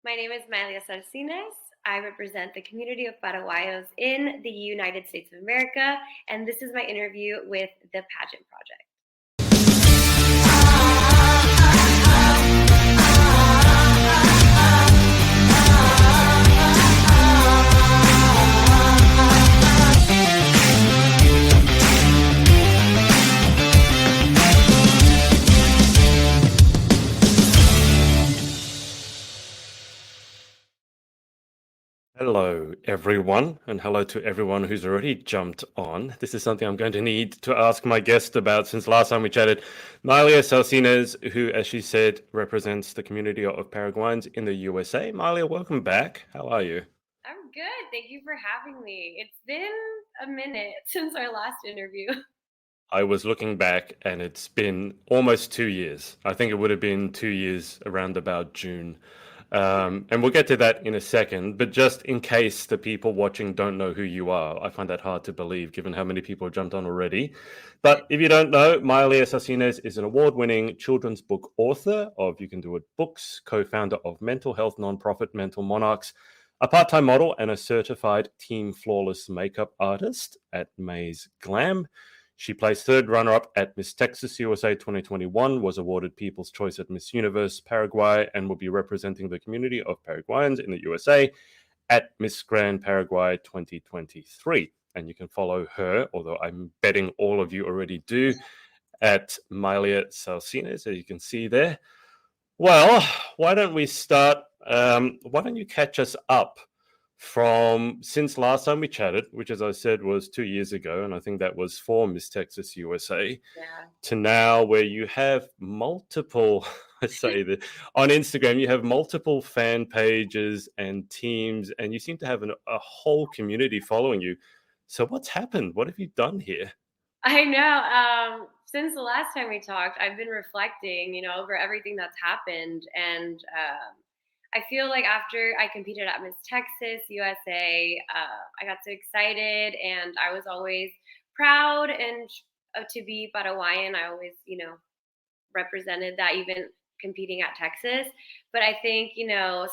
My name is Maelia Salcines. I represent the Community of Paraguayans in the United States of America, and this is my interview with the Pageant Project. Hello, everyone, and hello to everyone who's already jumped on. This is something I'm going to need to ask my guest about since last time we chatted. Maelia Salcines, who, as she said, represents the Community of Paraguayans in the USA. Maelia, welcome back. How are you? I'm good. Thank you for having me. It's been a minute since our last interview. I was looking back, and it's been almost 2 years. I think it would have been 2 years around about June. And we'll get to that in a second, but just in case the people watching don't know who you are, I find that hard to believe given how many people have jumped on already. But if you don't know, Maelia Salcines is an award-winning children's book author of You Can Do It Books, co-founder of mental health nonprofit Mental Monarchs, a part-time model and a certified Team Flawless makeup artist at Maze Glam. She placed third runner-up at Miss Texas USA 2021, was awarded People's Choice at Miss Universe Paraguay, and will be representing the Community of Paraguayans in the USA at Miss Grand Paraguay 2023. And you can follow her, although I'm betting all of you already do, at Maelia Salcines, as you can see there. Well, why don't we start? Why don't you catch us up from since last time we chatted, which, as I said, was 2 years ago, and I think that was for Miss Texas USA, Yeah. to now where you have multiple, I say that on Instagram, you have multiple fan pages and teams, and you seem to have a whole community following you. So what's happened? What have you done here? I know. Since the last time we talked, I've been reflecting, over everything that's happened. And I feel like after I competed at Miss Texas USA, I got so excited and I was always proud and to be Paraguayan. I always, represented that even competing at Texas. But I think,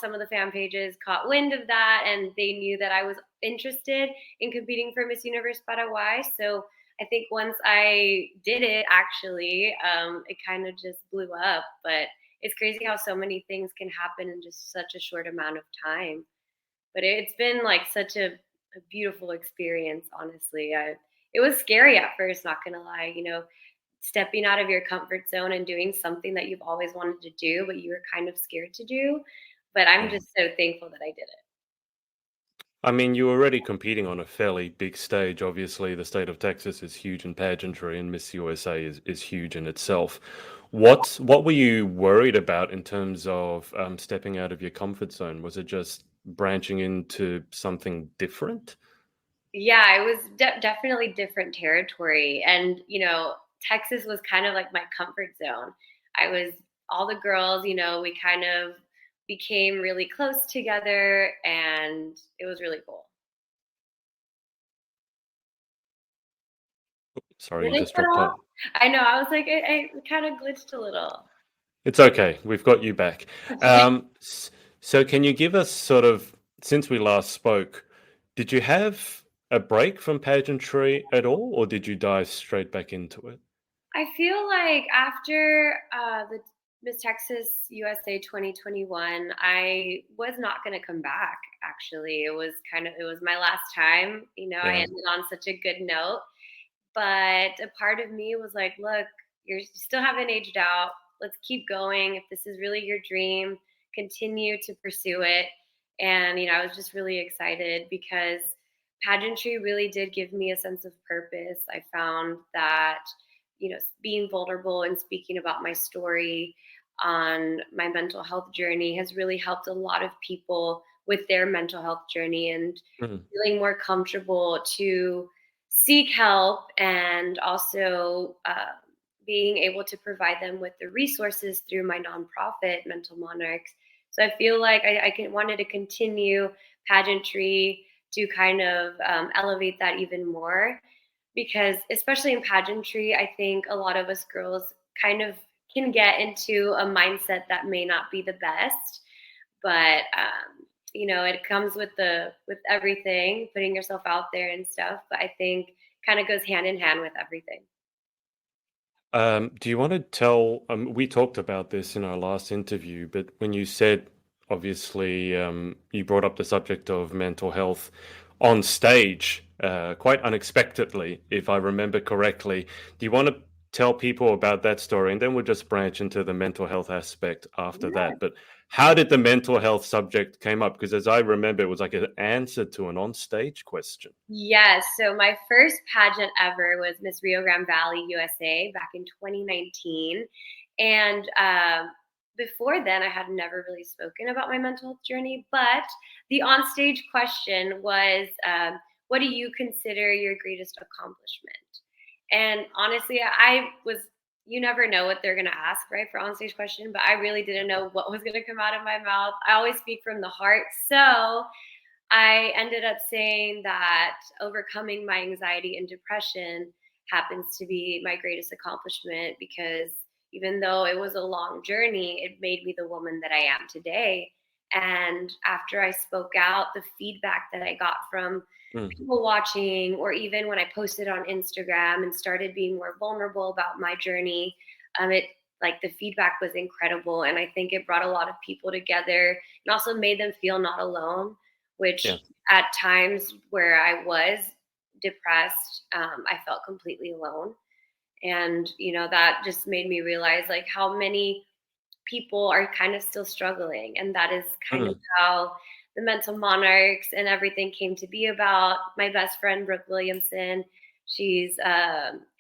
some of the fan pages caught wind of that and they knew that I was interested in competing for Miss Universe Paraguay. So I think once I did it, actually, it kind of just blew up. But it's crazy how so many things can happen in just such a short amount of time. But it's been like such a beautiful experience, honestly. It was scary at first, not gonna lie, stepping out of your comfort zone and doing something that you've always wanted to do, but you were kind of scared to do. But I'm Yeah. just so thankful that I did it. I mean, you're already competing on a fairly big stage. Obviously, the state of Texas is huge in pageantry, and Miss USA is huge in itself. What were you worried about in terms of stepping out of your comfort zone? Was it just branching into something different? Yeah, it was definitely different territory. And, Texas was kind of like my comfort zone. I was all the girls, we kind of became really close together and it was really cool. Sorry, Did you it just cut dropped off? off. I know. I was like, it kind of glitched a little. It's okay. We've got you back. Okay. So, can you give us sort of, since we last spoke, did you have a break from pageantry at all, or did you dive straight back into it? I feel like after the Miss Texas USA 2021, I was not going to come back. Actually, it was my last time. I Yeah. ended on such a good note, but a part of me was like, look, you still haven't aged out. Let's keep going. If this is really your dream, continue to pursue it. And I was just really excited because pageantry really did give me a sense of purpose. I found that being vulnerable and speaking about my story on my mental health journey has really helped a lot of people with their mental health journey and Mhm. feeling more comfortable to seek help and also being able to provide them with the resources through my nonprofit Mental Monarchs. So I feel like wanted to continue pageantry to kind of elevate that even more because especially in pageantry, I think a lot of us girls kind of can get into a mindset that may not be the best. but it comes with everything, putting yourself out there and stuff. But I think kind of goes hand in hand with everything. Do you want to tell? We talked about this in our last interview, but when you said, obviously, you brought up the subject of mental health on stage quite unexpectedly, if I remember correctly. Do you want to tell people about that story? And then we'll just branch into the mental health aspect after that. But how did the mental health subject came up? Because as I remember, it was like an answer to an on-stage question. Yes. So my first pageant ever was Miss Rio Grande Valley, USA, back in 2019. And before then, I had never really spoken about my mental health journey. But the onstage question was, what do you consider your greatest accomplishment? And honestly, you never know what they're going to ask, right, for onstage question, but I really didn't know what was going to come out of my mouth. I always speak from the heart. So I ended up saying that overcoming my anxiety and depression happens to be my greatest accomplishment, because even though it was a long journey, it made me the woman that I am today. And after I spoke out, the feedback that I got from Mm, people watching, or even when I posted on Instagram and started being more vulnerable about my journey, it like the feedback was incredible. And I think it brought a lot of people together and also made them feel not alone, yeah. which at times where I was depressed, I felt completely alone. And, that just made me realize like how many people are kind of still struggling. And that is kind of Mm, how the Mental Monarchs and everything came to be about. My best friend, Brooke Williamson, she's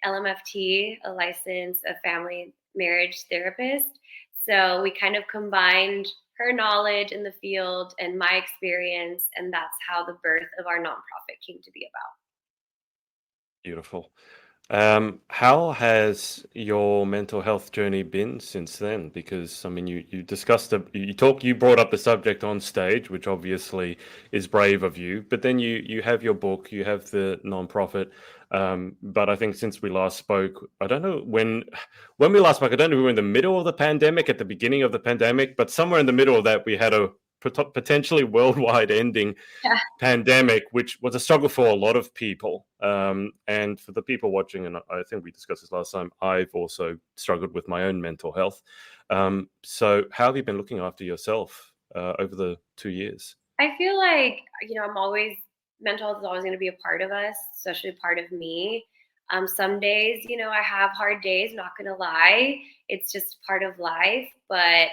LMFT, a family marriage therapist. So we kind of combined her knowledge in the field and my experience. And that's how the birth of our nonprofit came to be about. beautiful. How has your mental health journey been since then? Because I mean, you discussed you brought up the subject on stage, which obviously is brave of you. But then you have your book, you have the nonprofit. But I think since we last spoke, I don't know when we last spoke. I don't know if we were in the middle of the pandemic, at the beginning of the pandemic, but somewhere in the middle of that, we had a potentially worldwide ending Yeah. pandemic, which was a struggle for a lot of people. And for the people watching, and I think we discussed this last time, I've also struggled with my own mental health. So, how have you been looking after yourself over the 2 years? I feel like, mental health is always going to be a part of us, especially a part of me. Some days, I have hard days, not going to lie. It's just part of life. But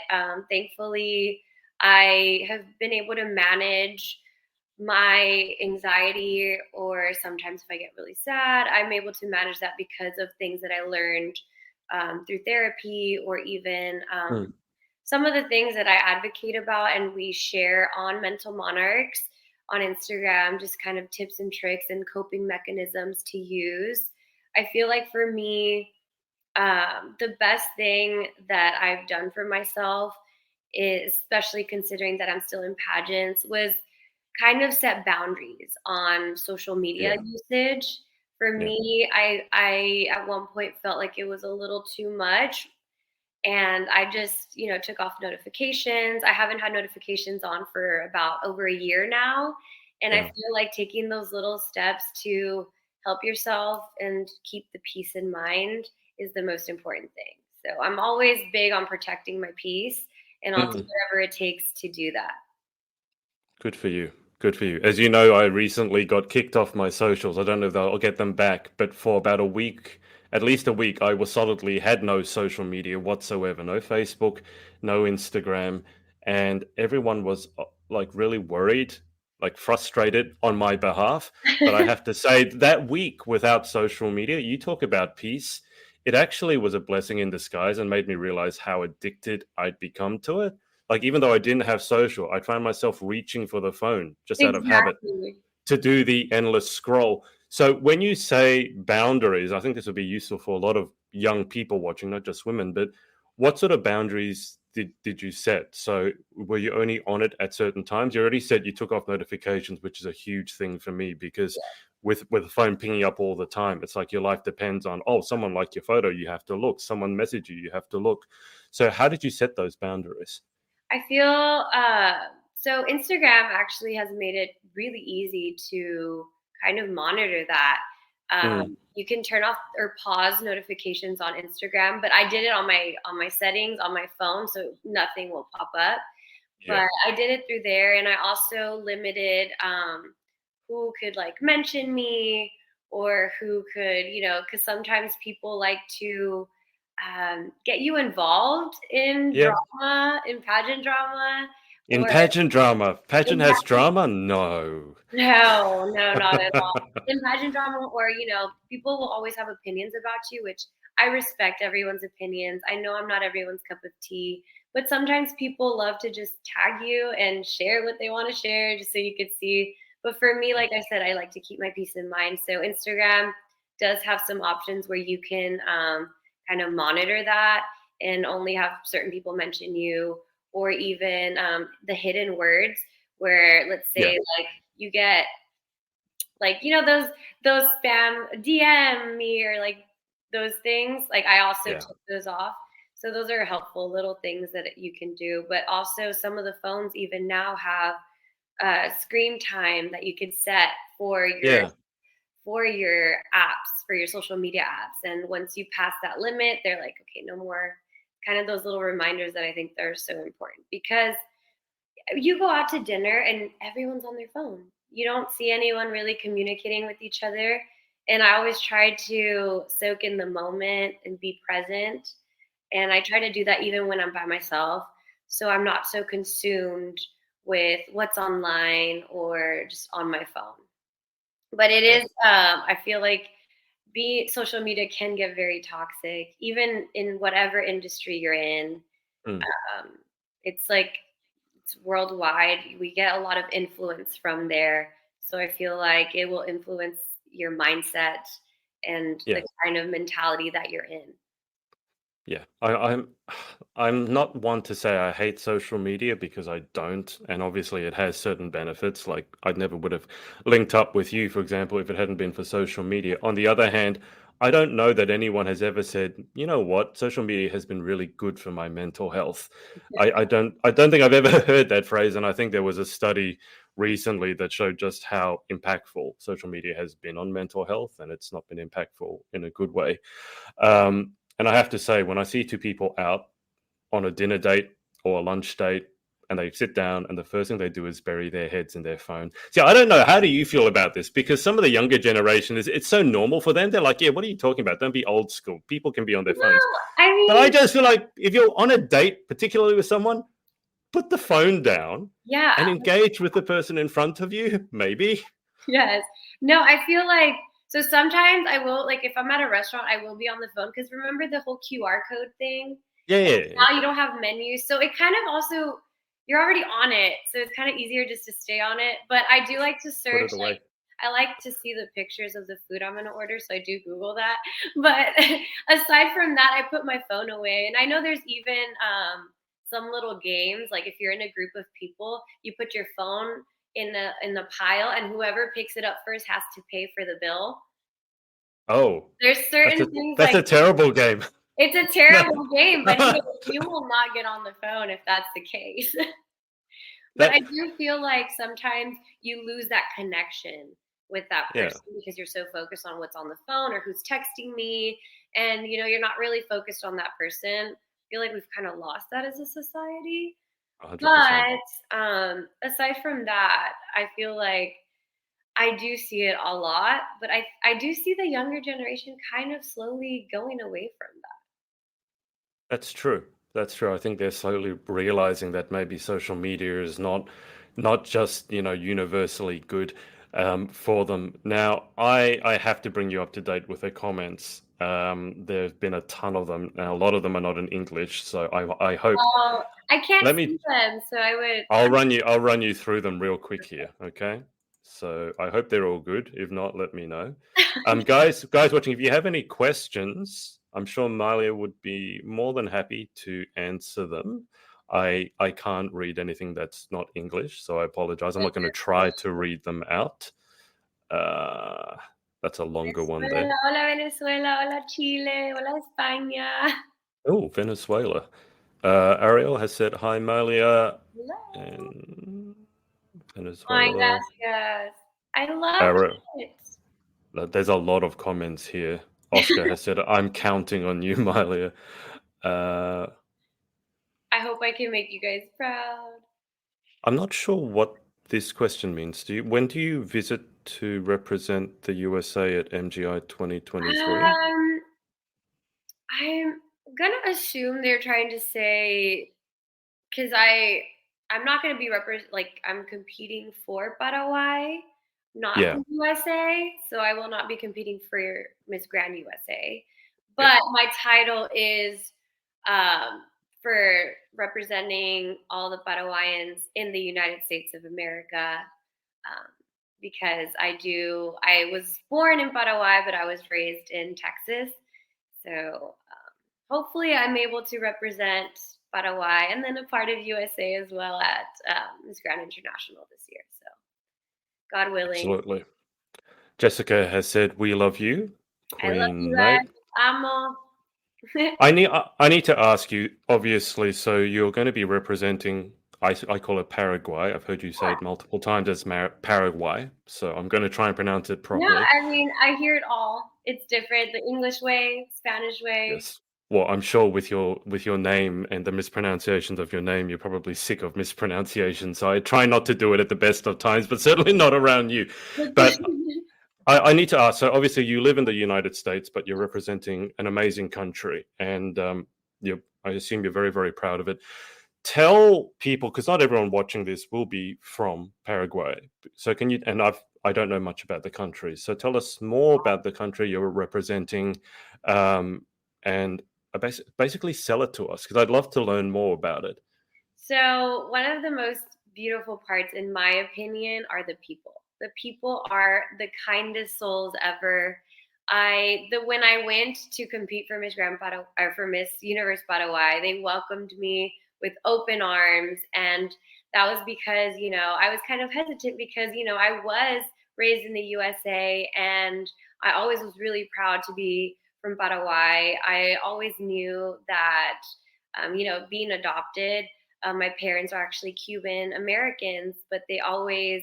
thankfully, I have been able to manage my anxiety, or sometimes if I get really sad, I'm able to manage that because of things that I learned through therapy, or even Mm, some of the things that I advocate about and we share on Mental Monarchs on Instagram, just kind of tips and tricks and coping mechanisms to use. I feel like for me, the best thing that I've done for myself is, especially considering that I'm still in pageants, was kind of set boundaries on social media yeah, usage. For yeah. me, I at one point felt like it was a little too much, and I just, took off notifications. I haven't had notifications on for about over a year now. And I Yeah. feel like taking those little steps to help yourself and keep the peace in mind is the most important thing. So I'm always big on protecting my peace, and I'll do Mm. whatever it takes to do that. Good for you. Good for you. As you know, I recently got kicked off my socials. I don't know if I'll get them back, but for about a week, at least a week, I was solidly had no social media whatsoever, no Facebook, no Instagram, and everyone was like really worried, like frustrated on my behalf. But I have to say that week without social media, you talk about peace. It actually was a blessing in disguise and made me realize how addicted I'd become to it. Like, even though I didn't have social, I found myself reaching for the phone just out of habit Exactly. to do the endless scroll. So when you say boundaries, I think this would be useful for a lot of young people watching, not just women, but what sort of boundaries did you set? So were you only on it at certain times? You already said you took off notifications, which is a huge thing for me because with the phone pinging up all the time, it's like your life depends on, oh, someone liked your photo, you have to look. Someone messaged you, you have to look. So how did you set those boundaries? I feel so Instagram actually has made it really easy to kind of monitor that. Mm, You can turn off or pause notifications on Instagram, but I did it on my settings on my phone, so nothing will pop up. yeah. But I did it through there, and I also limited who could like mention me or who could, because sometimes people like to get you involved in Yep. drama, in pageant drama, In or pageant drama. Pageant in has drama? No. no, no, not at all. In pageant drama, or people will always have opinions about you, which I respect everyone's opinions. I know I'm not everyone's cup of tea, but sometimes people love to just tag you and share what they want to share just so you could see. But for me, like I said, I like to keep my peace in mind. So Instagram does have some options where you can kind of monitor that and only have certain people mention you, or even the hidden words where, let's Yeah, say, like you get like those spam DM me or like those things. Like I also yeah, took those off. So those are helpful little things that you can do. But also some of the phones even now have screen time that you could set yeah. for your apps, for your social media apps. And once you pass that limit, they're like, okay, no more. Kind of those little reminders that I think are so important, because you go out to dinner and everyone's on their phone. You don't see anyone really communicating with each other. And I always try to soak in the moment and be present. And I try to do that even when I'm by myself. So I'm not so consumed with what's online or just on my phone. But it Yeah. is, I feel like social media can get very toxic, even in whatever industry you're in. Mm. Um, it's like it's worldwide. We get a lot of influence from there. So I feel like it will influence your mindset and the Yeah. kind of mentality that you're in. Yeah, I'm not one to say I hate social media because I don't, and obviously it has certain benefits. Like I never would have linked up with you, for example, if it hadn't been for social media. On the other hand, I don't know that anyone has ever said, you know what, social media has been really good for my mental health. I don't think I've ever heard that phrase, and I think there was a study recently that showed just how impactful social media has been on mental health, and it's not been impactful in a good way. And I have to say, when I see two people out on a dinner date or a lunch date and they sit down and the first thing they do is bury their heads in their phone. See, I don't know. How do you feel about this? Because some of the younger generation it's so normal for them. They're like, yeah, what are you talking about? Don't be old school. People can be on their No, phones. I But I mean, just feel like if you're on a date, particularly with someone, put the phone down yeah, and engage with the person in front of you, maybe. yes. No, I feel like so sometimes I will, like if I'm at a restaurant, I will be on the phone because remember the whole QR code thing? Yeah, And yeah, yeah. now you don't have menus. So it kind of also you're already on it. So it's kind of easier just to stay on it. But I do like to Put search, it away. like I like to see the pictures of the food I'm gonna order. So I do Google that. But aside from that, I put my phone away. And I know there's even some little games, like if you're in a group of people, you put your phone in the pile and whoever picks it up first has to pay for the bill. Oh, There's that's a certain things that's like a terrible game. it's a No. terrible game, but hey, you will not get on the phone if that's the case. But I That do feel like sometimes you lose that connection with that yeah. person because you're so focused on what's on the phone or who's texting me, and you're not really focused on that person. I feel like we've kind of lost that as a society. 100%. But aside from that, I feel like I do see it a lot, but I do see the younger generation kind of slowly going away from that. That's true. That's true. I think they're slowly realizing that maybe social media is not just, universally good for them. Now, I have to bring you up to date with the comments. There's been a ton of them. Now, a lot of them are not in English, so I hope. Oh, I can't Let me. see them, so I would. I'll run you through them real quick here. Okay. So I hope they're all good. If not, let me know. Guys watching, if you have any questions, I'm sure Malia would be more than happy to answer them. I can't read anything that's not English, so I apologize. I'm not going to try to read them out. Uh, that's a longer one there. Venezuela, hola Venezuela, hola Chile, hola España. Oh, Venezuela. Ariel has said hi, Maelia, Hello. and as My well, gracias. I love Ariel. it. There's a lot of comments here. Oscar has said, "I'm counting on you, Maelia." Uh, I hope I can make you guys proud. I'm not sure what this question means. When do you visit to represent the USA at MGI 2023? Um, I'm gonna assume they're trying to say because I'm not gonna be like I'm competing for Paraguay, not Yeah, for USA, so I will not be competing for Miss Grand USA. yeah. But my title is um, for representing all the Paraguayans in the United States of America. Um, because I was born in Paraguay, but I was raised in Texas. So hopefully I'm able to represent Paraguay and then a part of USA as well at Miss Grand International this year. So God willing. Absolutely. Jessica has said, "We love you, I love you Queen May." guys. Amo. I need to ask you, obviously, so you're going to be representing, I call it Paraguay. I've heard you say it multiple times as Paraguay, so I'm going to try and pronounce it No, properly. I mean, I hear it all. It's different. The English way, Spanish way. Yes. Well, I'm sure with your name and the mispronunciations of your name, you're probably sick of mispronunciation. So I try not to do it at the best of times, but certainly not around you. But I need to ask. So obviously, you live in the United States, but you're representing an amazing country, and I assume you're very, very proud of it. Tell people, because not everyone watching this will be from Paraguay. So can you? And I don't know much about the country. So tell us more about the country you're representing, and basically sell it to us because I'd love to learn more about it. So, one of the most beautiful parts, in my opinion, are the people. The people are the kindest souls ever. When I went to compete for Miss Grand Paraguay, or for Miss Universe Paraguay, they welcomed me with open arms, and that was because I was kind of hesitant because I was raised in the USA, and I always was really proud to be from Paraguay. I always knew that being adopted, my parents are actually Cuban Americans, but they always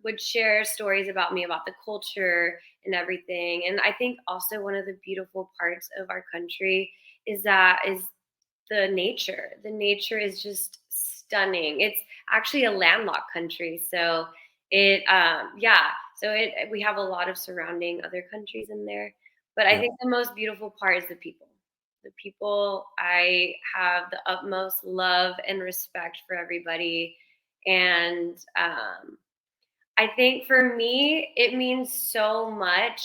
would share stories about me, about the culture and everything. And I think also one of the beautiful parts of our country is the nature. The nature is just stunning. It's actually a landlocked country, so we have a lot of surrounding other countries in there. But I Yeah. think the most beautiful part is the people. The people, I have the utmost love and respect for everybody. And I think for me, it means so much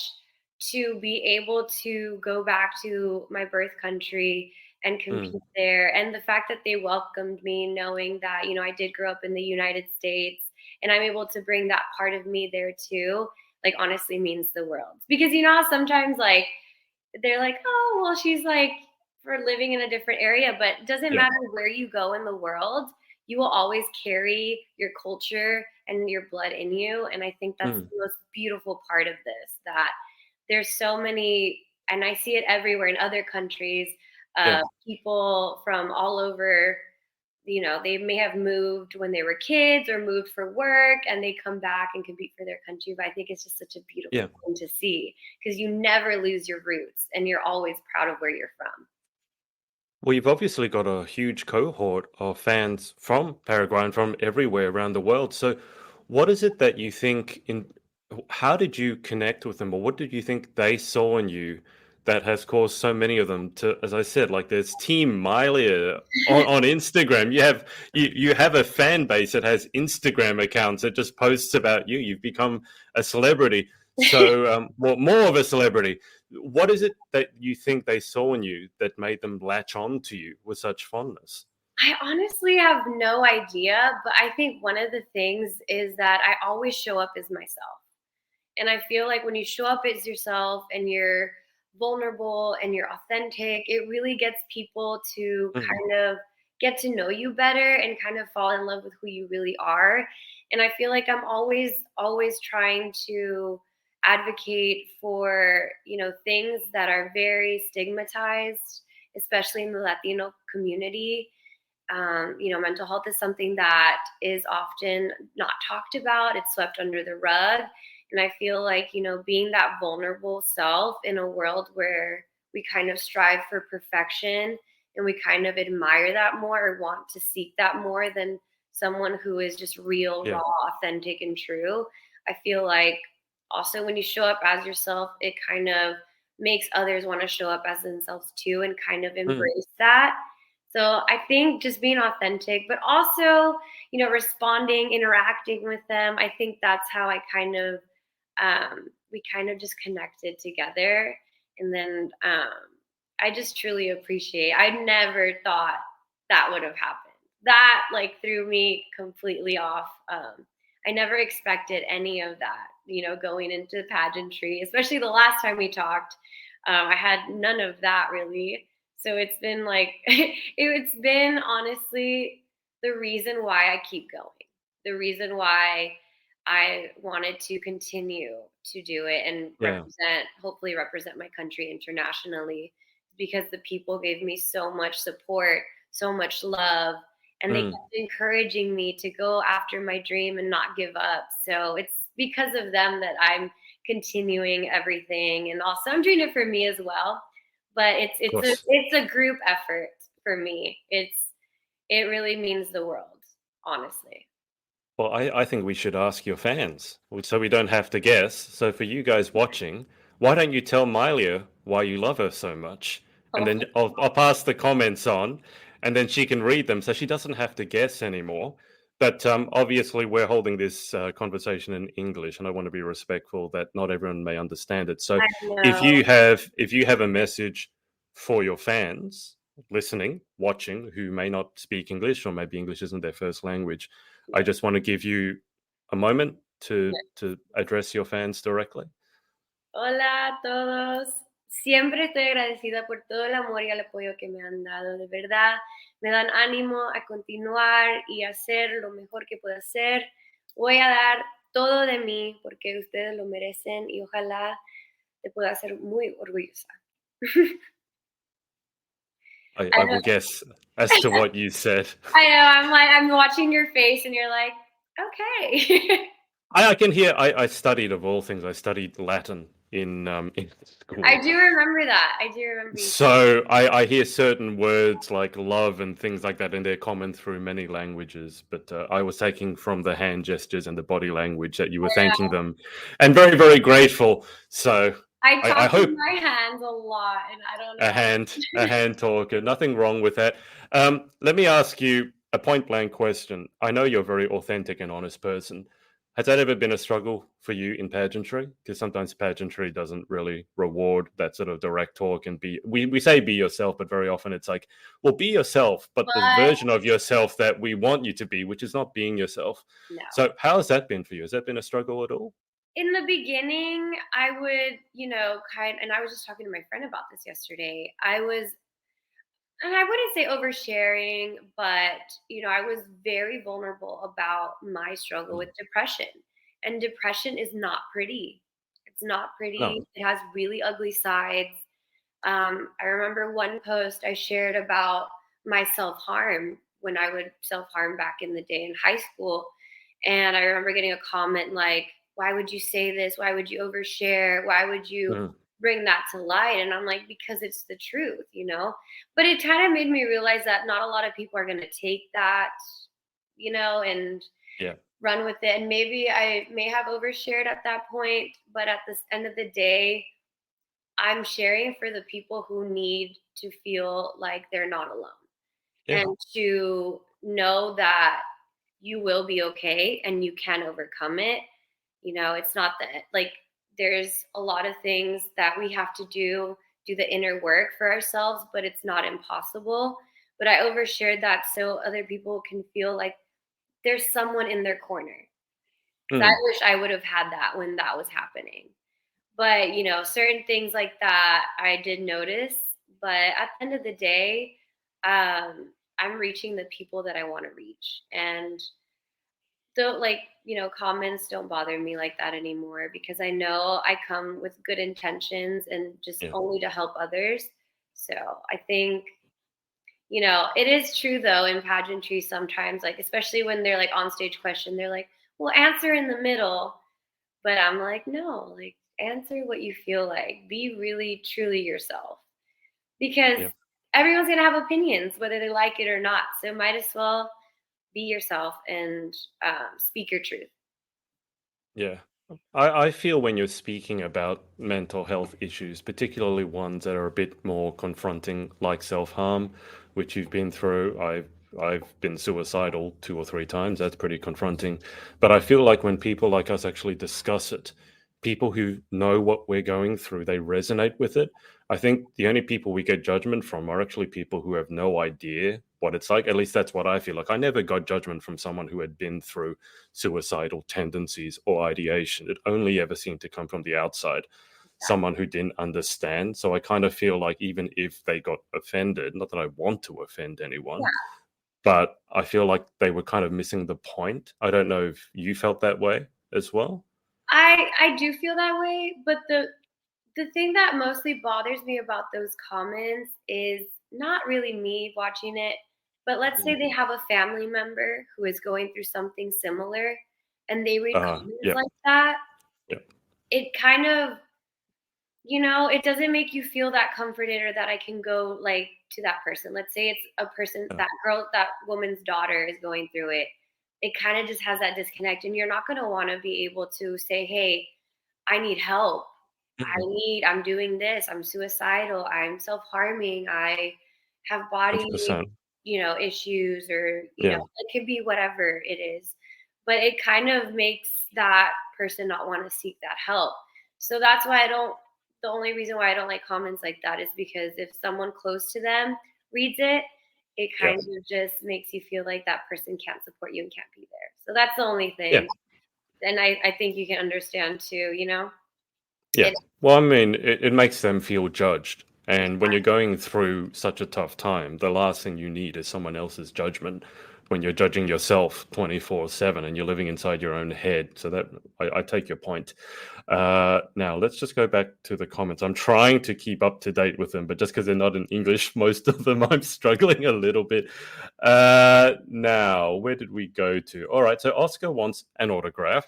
to be able to go back to my birth country and Mm, compete there. And the fact that they welcomed me, knowing that, I did grow up in the United States and I'm able to bring that part of me there too, like honestly means the world. Because how sometimes like they're like, oh, well, she's like for living in a different area, but it doesn't yeah. matter where you go in the world, you will always carry your culture and your blood in you. And I think that's Mm, the most beautiful part of this, that there's so many, and I see it everywhere in other countries, yeah. people from all over, they may have moved when they were kids or moved for work and they come back and compete for their country. But I think it's just such a Yeah. beautiful thing to see because you never lose your roots and you're always proud of where you're from. Well, you've obviously got a huge cohort of fans from Paraguay and from everywhere around the world. So, what is it that you think how did you connect with them, or what did you think they saw in you that has caused so many of them to, as I said, like there's Team Milia on Instagram. You have a fan base that has Instagram accounts that just posts about you. You've become a celebrity. So, well, more of a celebrity. What is it that you think they saw in you that made them latch on to you with such fondness? I honestly have no idea, but I think one of the things is that I always show up as myself. And I feel like when you show up as yourself and you're vulnerable and you're authentic, it really gets people to Mm, kind of get to know you better and kind of fall in love with who you really are. And I feel like I'm always trying to advocate for, things that are very stigmatized, especially in the Latino community. Mental health is something that is often not talked about. It's swept under the rug. And I feel like, being that vulnerable self in a world where we kind of strive for perfection and we kind of admire that more or want to seek that more than someone who is just real, Yeah. raw, authentic, and true. I feel like also when you show up as yourself, it kind of makes others want to show up as themselves too and kind of Mm. embrace that. So I think just being authentic, but also, responding, interacting with them. I think that's how we kind of just connected together. And then I just truly appreciate, I never thought that would have happened. That like threw me completely off. I never expected any of that, going into pageantry, especially the last time we talked. I had none of that really. So it's been like, it's been honestly the reason why I keep going, the reason why I wanted to continue to do it and Yeah. hopefully represent my country internationally, because the people gave me so much support, so much love, and they Mm. kept encouraging me to go after my dream and not give up. So it's because of them that I'm continuing everything, and also I'm doing it for me as well. But it's Of it's a course. it's a group effort for me. It really means the world, honestly. Well, I think we should ask your fans so we don't have to guess. So, for you guys watching, why don't you tell Maelia why you love her so much? And Oh, then I'll pass the comments on and then she can read them so she doesn't have to guess anymore. But obviously, we're holding this conversation in English, and I want to be respectful that not everyone may understand it. So, I if know. you have a message for your fans listening, watching, who may not speak English or maybe English isn't their first language, I Yeah. just want to give you a moment to address your fans directly. Hola a todos. Siempre estoy agradecida por todo el amor y el apoyo que me han dado. De verdad, me dan ánimo a continuar y hacer lo mejor que puedo hacer. Voy a dar todo de mí porque ustedes lo merecen y ojalá te pueda hacer muy orgullosa. I I know, will guess as to what you said. I know. I'm watching your face and you're like, okay. I can hear. I studied, of all things, I studied Latin in I school. do remember that. I do remember you saying. So I hear certain words like love and things like that, and they're common through many languages. But I was taking from the hand gestures and the body language that you were thanking them, and very, very grateful. So I I talk with hope my hands a lot, and I don't a know. hand talker. Nothing wrong with that. Let me ask you a point blank question. I know you're a very authentic and honest person. Has that ever been a struggle for you in pageantry? Because sometimes pageantry doesn't really reward that sort of direct talk and we say be yourself, but very often it's like, well, be yourself, but the But version of yourself that we want you to be, which is not being yourself. no. So how has that been for you? Has that been a struggle at all? In the beginning, I would, and I was just talking to my friend about this yesterday. And I wouldn't say oversharing, but, I was very vulnerable about my struggle Mm. with depression. And depression is not pretty. It's not pretty. No. It has really ugly sides. I remember one post I shared about my self harm when I would self harm back in the day in high school. And I remember getting a comment like, why would you say this? Why would you overshare? Why would you Mm. bring that to light? And I'm like, because it's the truth. But it kind of made me realize that not a lot of people are going to take that, and Yeah. run with it. And maybe I may have overshared at that point, but at the end of the day, I'm sharing for the people who need to feel like they're not alone Yeah. and to know that you will be okay and you can overcome it. It's not that like there's a lot of things that we have to do the inner work for ourselves, but it's not impossible. But I overshared that so other people can feel like there's someone in their corner. Because I Mm. wish I would have had that when that was happening. But, certain things like that I did notice. But at the end of the day, I'm reaching the people that I want to reach. And don't comments don't bother me like that anymore because I know I come with good intentions and just Yeah. only to help others. So I think You know, it is true though in pageantry sometimes, like especially when they're like on stage question, they're like, well, answer in the middle. But I'm like, no, like answer what you feel like. Be really truly yourself. Because Yeah. everyone's gonna have opinions, whether they like it or not. So might as well be yourself and speak your truth. Yeah. I feel when you're speaking about mental health issues, particularly ones that are a bit more confronting, like self-harm, which you've been through. I've been suicidal 2 or 3 times. That's pretty confronting. But I feel like when people like us actually discuss it, people who know what we're going through, they resonate with it. I think the only people we get judgment from are actually people who have no idea what it's like. At least that's what I feel like. I never got judgment from someone who had been through suicidal tendencies or ideation. It only ever seemed to come from the outside, someone who didn't understand. So I kind of feel like even if they got offended, not that I want to offend anyone, Yeah. but I feel like they were kind of missing the point. I don't know if you felt that way as well. I do feel that way, but the thing that mostly bothers me about those comments is not really me watching it, but let's say Mm. they have a family member who is going through something similar and they read comments Yeah, like that. yeah, It kind of, you know, it doesn't make you feel that comforted or that I can go like to that person. Let's say it's a person, yeah, that girl, that woman's daughter is going through it. It kind of just has that disconnect, and you're not going to want to be able to say, hey, I need help. mhm, I'm doing this. I'm suicidal. I'm self harming. I have body, 100%. you know, issues, or, you know, Yeah, it could be whatever it is. But it kind of makes that person not want to seek that help. So that's why the only reason why I don't like comments like that is because if someone close to them reads it, it yeah, kind of just makes you feel like that person can't support you and can't be there. So that's the only yeah. thing. And I think you can understand too, you know? Yeah. It Well, I mean, it makes them feel judged. And when you're going through such a tough time, the last thing you need is someone else's judgment when you're judging yourself 24/7 and you're living inside your own head. So that I take your point. Now, let's just go back to the comments. I'm trying to keep up to date with them, but just because they're not in English, most of them, I'm struggling a little bit. Now, where did we go to? All right. So Oscar wants an autograph.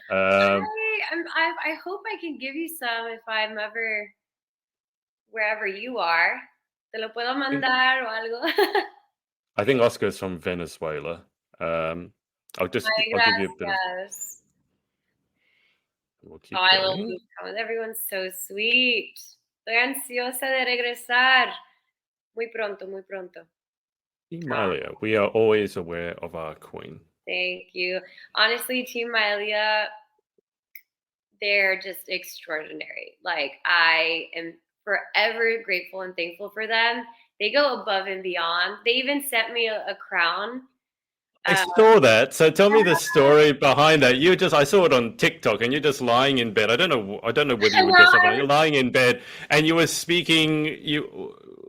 Um, I hope I can give you some if I'm ever wherever you are. Te lo puedo mandar o algo. I think Oscar's from Venezuela. Ay, I'll give you a bit of gracias. we'll Oh, keep I love going. these comments. Everyone's so sweet. Estoy ansiosa de regresar. Muy pronto, muy pronto. Emalia, we are always aware of our queen. Thank you. Honestly, Team Maelia, they're just extraordinary. Like, I am forever grateful and thankful for them. They go above and beyond. They even sent me a crown. I Uh, saw that. So tell me the story behind that. I saw it on TikTok and you're just lying in bed. I don't know whether you were well, dressed up or not. I You're lying in bed and you were speaking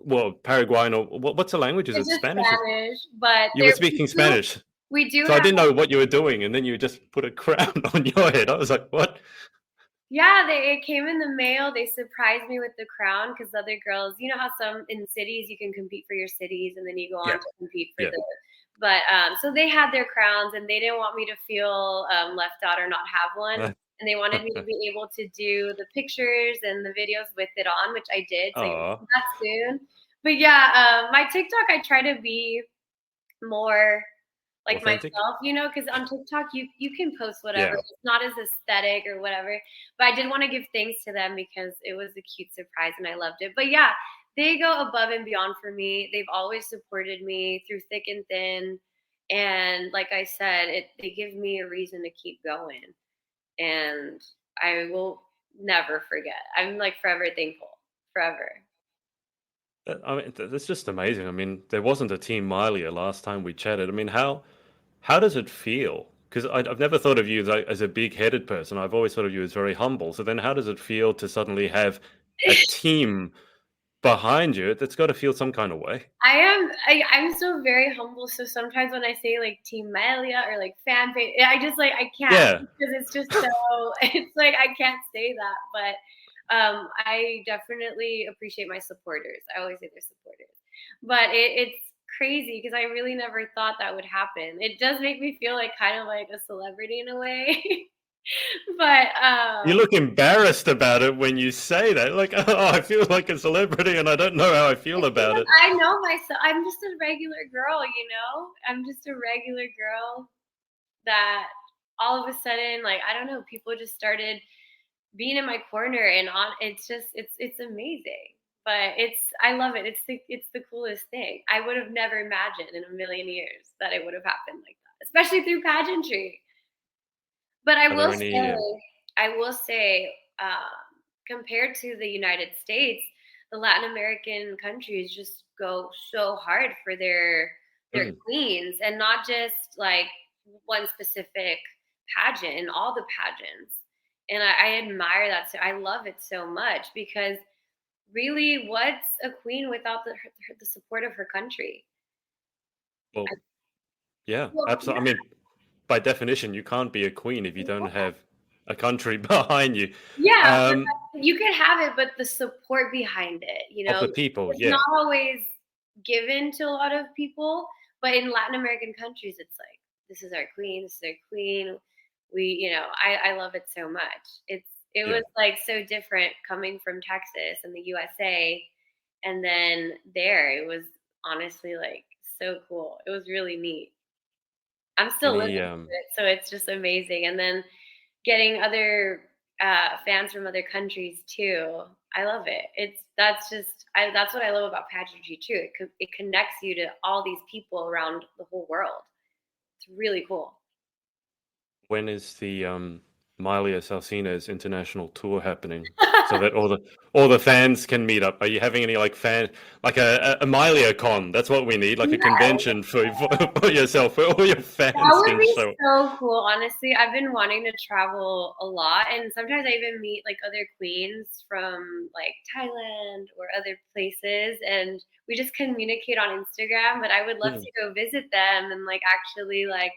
well, Paraguayan or what's the language? Is it's it just Spanish? Spanish, but You were speaking Spanish. we do So I have. didn't know what you were doing and then you just put a crown on your head. I was like, "What?" Yeah, it came in the mail. They surprised me with the crown because other girls, you know how some in cities you can compete for your cities and then you go on Yeah. to compete for Yeah. the. But so they had their crowns and they didn't want me to feel left out or not have one. And they wanted me to be able to do the pictures and the videos with it on, which I did. So you'll Oh, see that soon. But yeah, my TikTok, I try to be more like authentic. myself, you know, because on TikTok you can post whatever. Yeah. It's not as aesthetic or whatever. But I did want to give thanks to them because it was a cute surprise and I loved it. But yeah, they go above and beyond for me. They've always supported me through thick and thin. And like I said, they give me a reason to keep going. And I will never forget. I'm like forever thankful. Forever. I mean, that's just amazing. I mean, there wasn't a Team Milia last time we chatted. I mean, how does it feel? Because I've never thought of you as a big-headed person. I've always thought of you as very humble. So then, how does it feel to suddenly have a team behind you? That's got to feel some kind of way. I'm so very humble. So sometimes when I say like Team Maelia or like fan page, I just like I can't Yeah, because it's just so it's like I can't say that. But I definitely appreciate my supporters. I always say they're supporters. But it's crazy because I really never thought that would happen. It does make me feel like kind of like a celebrity in a way. But You look embarrassed about it when you say that. Like, oh, I feel like a celebrity and I don't know how I feel it's about because it. I know myself. I'm just a regular girl, you know? I'm just a regular girl that all of a sudden, like, I don't know, people just started being in my corner and on it's just it's amazing. But I love it. It's the coolest thing. I would have never imagined in a million years that it would have happened like that, especially through pageantry. But Are there any, I will say, compared to the United States, the Latin American countries just go so hard for their mm, queens, and not just like one specific pageant, in all the pageants. And I admire that. So I love it so much because really, what's a queen without the support of her country? well, yeah, Well, absolutely. I mean, by definition, you can't be a queen if you don't have a country behind you. yeah, but Um, you could have it, but the support behind it, of the people, it's yeah. not always given to a lot of people. But in Latin American countries, it's like, this is our queen, this is our queen. I love it so much. It Yeah. was like so different coming from Texas and the USA, and then there, it was honestly like so cool. It was really neat. I'm still living Any through it, so it's just amazing. And then getting other fans from other countries too. I love it. That's what I love about pageantry too. It connects you to all these people around the whole world. It's really cool. when is the Maelia Salcines international tour happening? So that all the fans can meet up. Are you having any like like a Maelia con? That's what we need, like a Yes. convention for yourself where all your That fans would can be show. so cool, honestly. I've been wanting to travel a lot, and sometimes I even meet like other queens from like Thailand or other places, and we just communicate on Instagram. But I would love Mm, to go visit them and like actually like,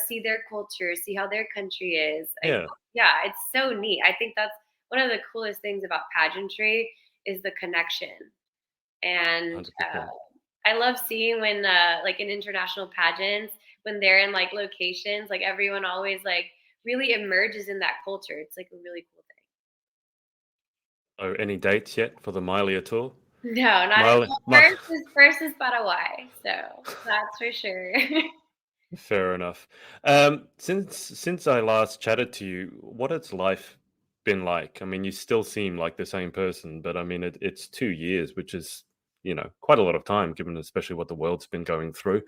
see their culture, see how their country is. yeah, Yeah, it's so neat. I think that's one of the coolest things about pageantry is the connection. And 100%. I love seeing when like in international pageants, when they're in like locations, like everyone always like really emerges in that culture. It's like a really cool thing. Oh, any dates yet for the Maelia tour? No, not it. Maelia, Well, first is Paraguay, so that's for sure. fair enough. Since I last chatted to you, what has life been like? I mean, you still seem like the same person, but I mean, it's 2 years, which is quite a lot of time, given especially what the world's been going through.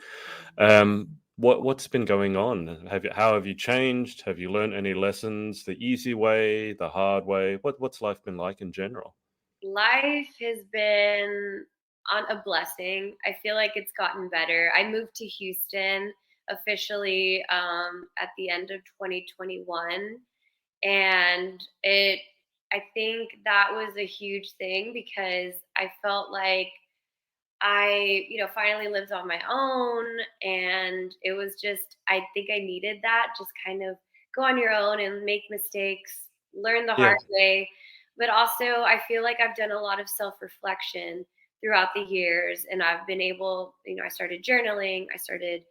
What's been going on? How have you changed? Have you learned any lessons? The easy way, the hard way? What's life been like in general? Life has been on a blessing. I feel like it's gotten better. I moved to Houston officially at the end of 2021, and I think that was a huge thing because I felt like I, finally lived on my own, and it was just, I think I needed that, just kind of go on your own and make mistakes, learn the Yeah, hard way. But also, I feel like I've done a lot of self reflection throughout the years, and I've been able, I started journaling, I started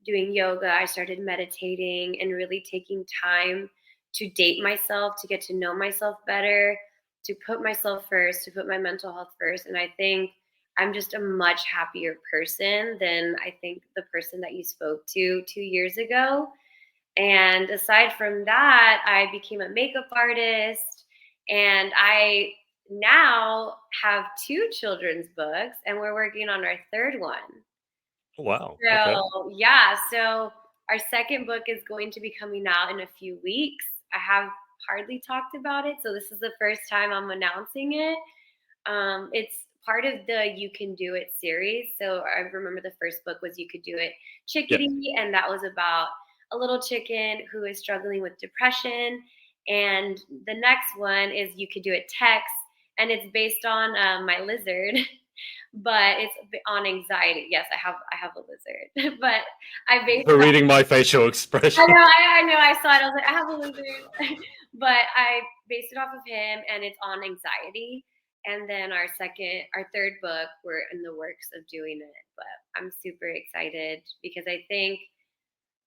doing yoga, I started meditating, and really taking time to date myself, to get to know myself better, to put myself first, to put my mental health first. And I think I'm just a much happier person than I think the person that you spoke to 2 years ago. And aside from that, I became a makeup artist, and I now have two children's books, and we're working on our third one. wow, okay. So, yeah, so our second book is going to be coming out in a few weeks. I have hardly talked about it, so this is the first time I'm announcing it. It's part of the You Can Do It series. So I remember the first book was You Could Do It Yeah, Chickadee, and that was about a little chicken who is struggling with depression. And the next one is You Could Do It Tex, and it's based on my lizard, but it's on anxiety. Yes, I have a lizard, but I based for it reading my facial I expression. know, I know. I saw it. I was like, I have a lizard, but I based it off of him, and it's on anxiety. And then our third book, we're in the works of doing it. But I'm super excited because I think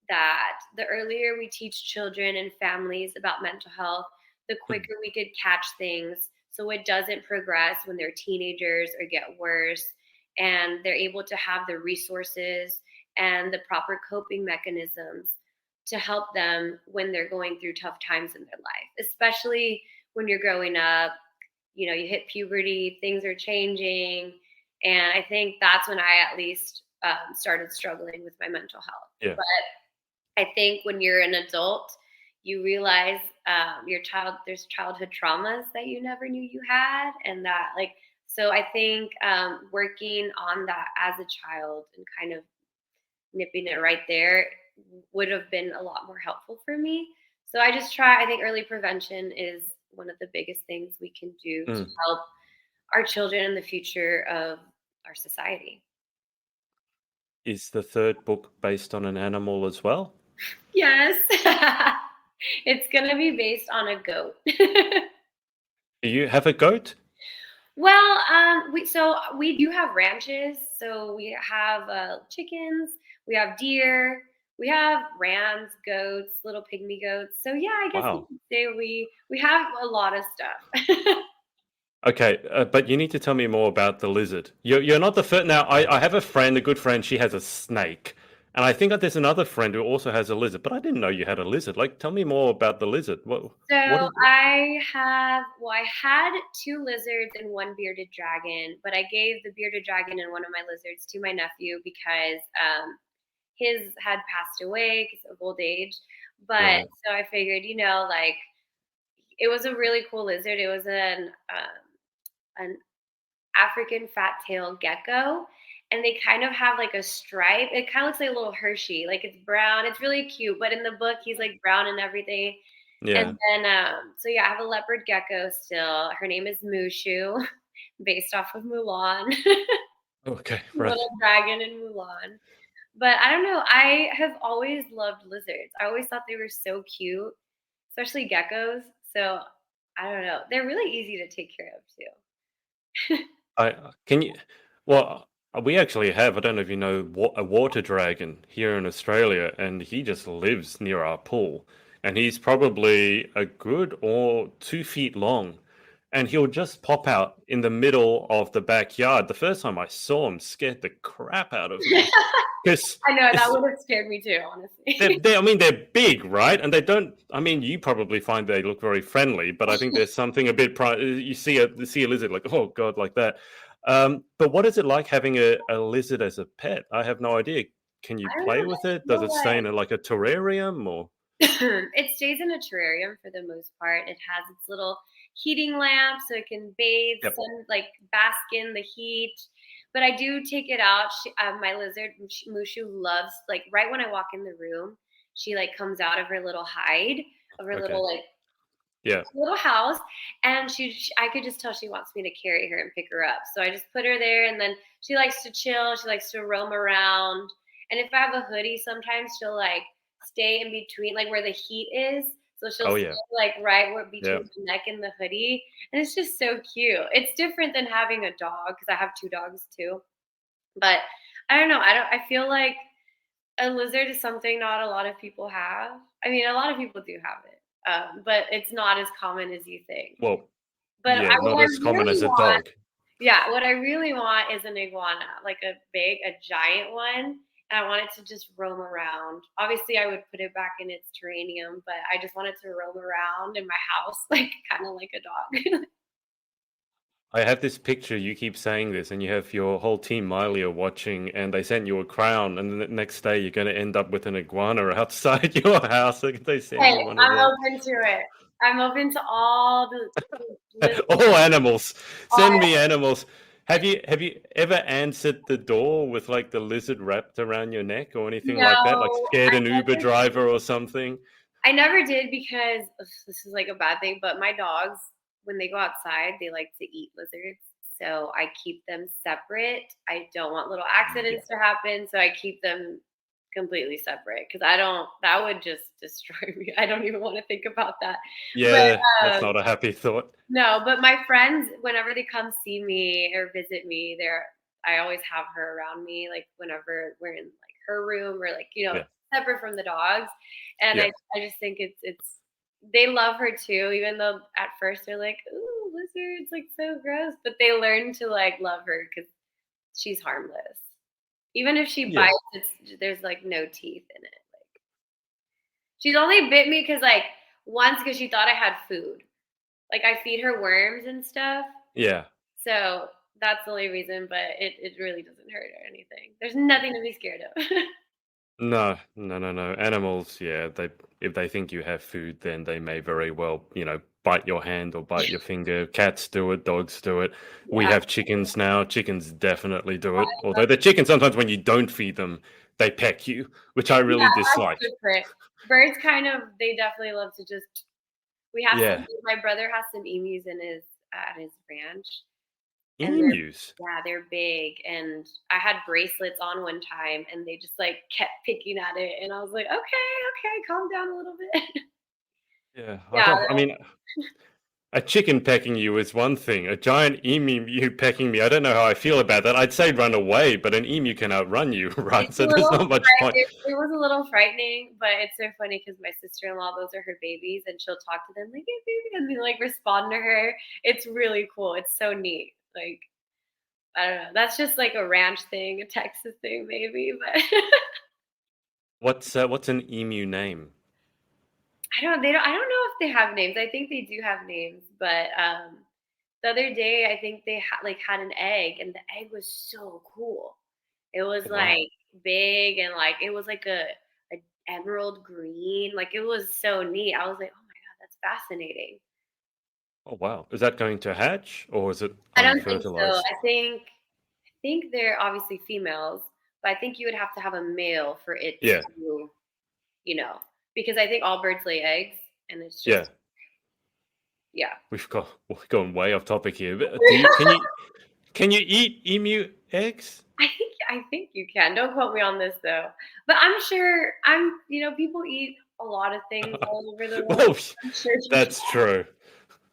that the earlier we teach children and families about mental health, the Mm. quicker we could catch things so it doesn't progress when they're teenagers or get worse. And they're able to have the resources and the proper coping mechanisms to help them when they're going through tough times in their life, especially when you're growing up. You hit puberty, things are changing. And I think that's when I at least started struggling with my mental health. Yeah. But I think when you're an adult, you realize there's childhood traumas that you never knew you had, and that like so I think working on that as a child and kind of nipping it right there would have been a lot more helpful for me. So I just try. I think early prevention is one of the biggest things we can do to Mm. help our children in the future of our society. Is the third book based on an animal as well? Yes. It's gonna be based on a goat. Do you have a goat? Well, we do have ranches, so we have chickens, we have deer, we have rams, goats, little pygmy goats. So yeah, I guess you Wow. could say we have a lot of stuff. Okay, but you need to tell me more about the lizard. You're not the first. Now, I have a friend, a good friend. She has a snake, and I think that there's another friend who also has a lizard. But I didn't know you had a lizard. Like, tell me more about the lizard. So What is? I had two lizards and one bearded dragon, but I gave the bearded dragon and one of my lizards to my nephew because his had passed away because of old age. But Right. so I figured, like it was a really cool lizard. It was an African fat tail gecko, and they kind of have like a stripe. It kind of looks like a little Hershey, like it's brown. It's really cute, but in the book he's like brown and everything. Yeah. And then so yeah, I have a leopard gecko still. Her name is Mushu, based off of Mulan, Okay. Right. Little Dragon in Mulan. But I don't know. I have always loved lizards. I always thought they were so cute, especially geckos. So I don't know. They're really easy to take care of too. I can you. Well, we actually have. I don't know if you know a water dragon here in Australia, and he just lives near our pool, and he's probably a good or 2 feet long, and he'll just pop out in the middle of the backyard. The first time I saw him, scared the crap out of me because I know that it's would have scared me too, they're, honestly. they I mean, they're big, right? And they don't. I mean, you probably find they look very friendly, but I think there's something a bit. You see a lizard, like oh god, like that. But what is it like having a lizard as a pet? I have no idea. Can you I don't know. play with it? Does it stay in like a terrarium or? It stays in a terrarium for the most part. It has its little heating lamp so it can bathe, Yep. like bask in the heat. But I do take it out. My lizard Mushu loves like right when I walk in the room, she like comes out of her little hide of her Okay. Yeah. little house, and I could just tell she wants me to carry her and pick her up. So I just put her there, and then she likes to chill. She likes to roam around. And if I have a hoodie, sometimes she'll like stay in between, like where the heat is. So she'll Oh stay yeah. like right where Yeah. between the neck and the hoodie, and it's just so cute. It's different than having a dog because I have two dogs too. But I don't know. I feel like a lizard is something not a lot of people have. I mean, a lot of people do have it, but it's not as common as you think. Well, But yeah. what Not I as common really as a want, dog. yeah, what I really want is an iguana, like a giant one. And I want it to just roam around. Obviously, I would put it back in its terrarium, but I just want it to roam around in my house, like kind of like a dog. I have this picture. You keep saying this, and you have your whole team Maelia watching, and they sent you a crown, and the next day you're going to end up with an iguana outside your house. Like they send Hey, you one of I'm them. open to it. I'm open to all the lizards. All animals. All Send me animals. Have you ever answered the door with like the lizard wrapped around your neck or anything like that? Like No, scared an Uber driver or something? I never did because ugh, this is like a bad thing, but my dogs, when they go outside, they like to eat lizards. So I keep them separate. I don't want little Yeah. accidents to happen. So I keep them completely separate because I don't. That would just destroy me. I don't even want to think about that. But Yeah, that's um, not a happy thought. no, but my friends, whenever they come see me or visit me, I always have her around me, like whenever we're in like her room or like, Yeah, separate from the dogs. And yeah, I just think it's they love her too, even though at first they're like, ooh, lizards, like so gross. But they learn to like love her because she's harmless. Even if she yeah. bites, there's like no teeth in it. Like she's only bit me because she thought I had food. Like I feed her worms and stuff. Yeah. So that's the only reason, but it really doesn't hurt or anything. There's nothing to be scared of. No, no, no, no. Animals, yeah, they if they think you have food, then they may very well, bite your hand or bite your finger. Cats do it, dogs do it. We Yeah, have chickens now. Chickens definitely do it. Although the chickens sometimes when you don't feed them, they peck you, which I yeah, really that's dislike. different. Birds they definitely love to just. We have Yeah. my brother has some emus at his ranch, and Emus. they're big. And I had bracelets on one time, and they just like kept picking at it, and I was like, okay, okay, calm down a little bit. Yeah. Yeah, I mean, a chicken pecking you is one thing. A giant emu pecking me, I don't know how I feel about that. I'd say run away, but an emu can outrun you, right? It's a So there's little not much point. it was a little frightening, but it's so funny because my sister-in-law, those are her babies, and she'll talk to them like, "Hey, baby," and they like respond to her. It's really cool. It's so neat. Like I don't know. That's just like a ranch thing, a Texas thing, maybe. But What's an emu name? I don't. They don't. I don't know if they have names. I think they do have names, but the other day I think they had an egg, and the egg was so cool. It was Oh, wow. like big and like it was like a emerald green. Like it was so neat. I was like, oh my god, that's fascinating. Oh, wow. Is that going to hatch or is it I don't think so. unfertilized? I think they're obviously females, but I think you would have to have a male for it Yeah, to, you know, because I think all birds lay eggs, and it's yeah. just yeah. We're going way off topic here. But can you eat emu eggs? I think you can. Don't quote me on this though. But I'm sure people eat a lot of things all over the world. Well, I'm sure you that's true.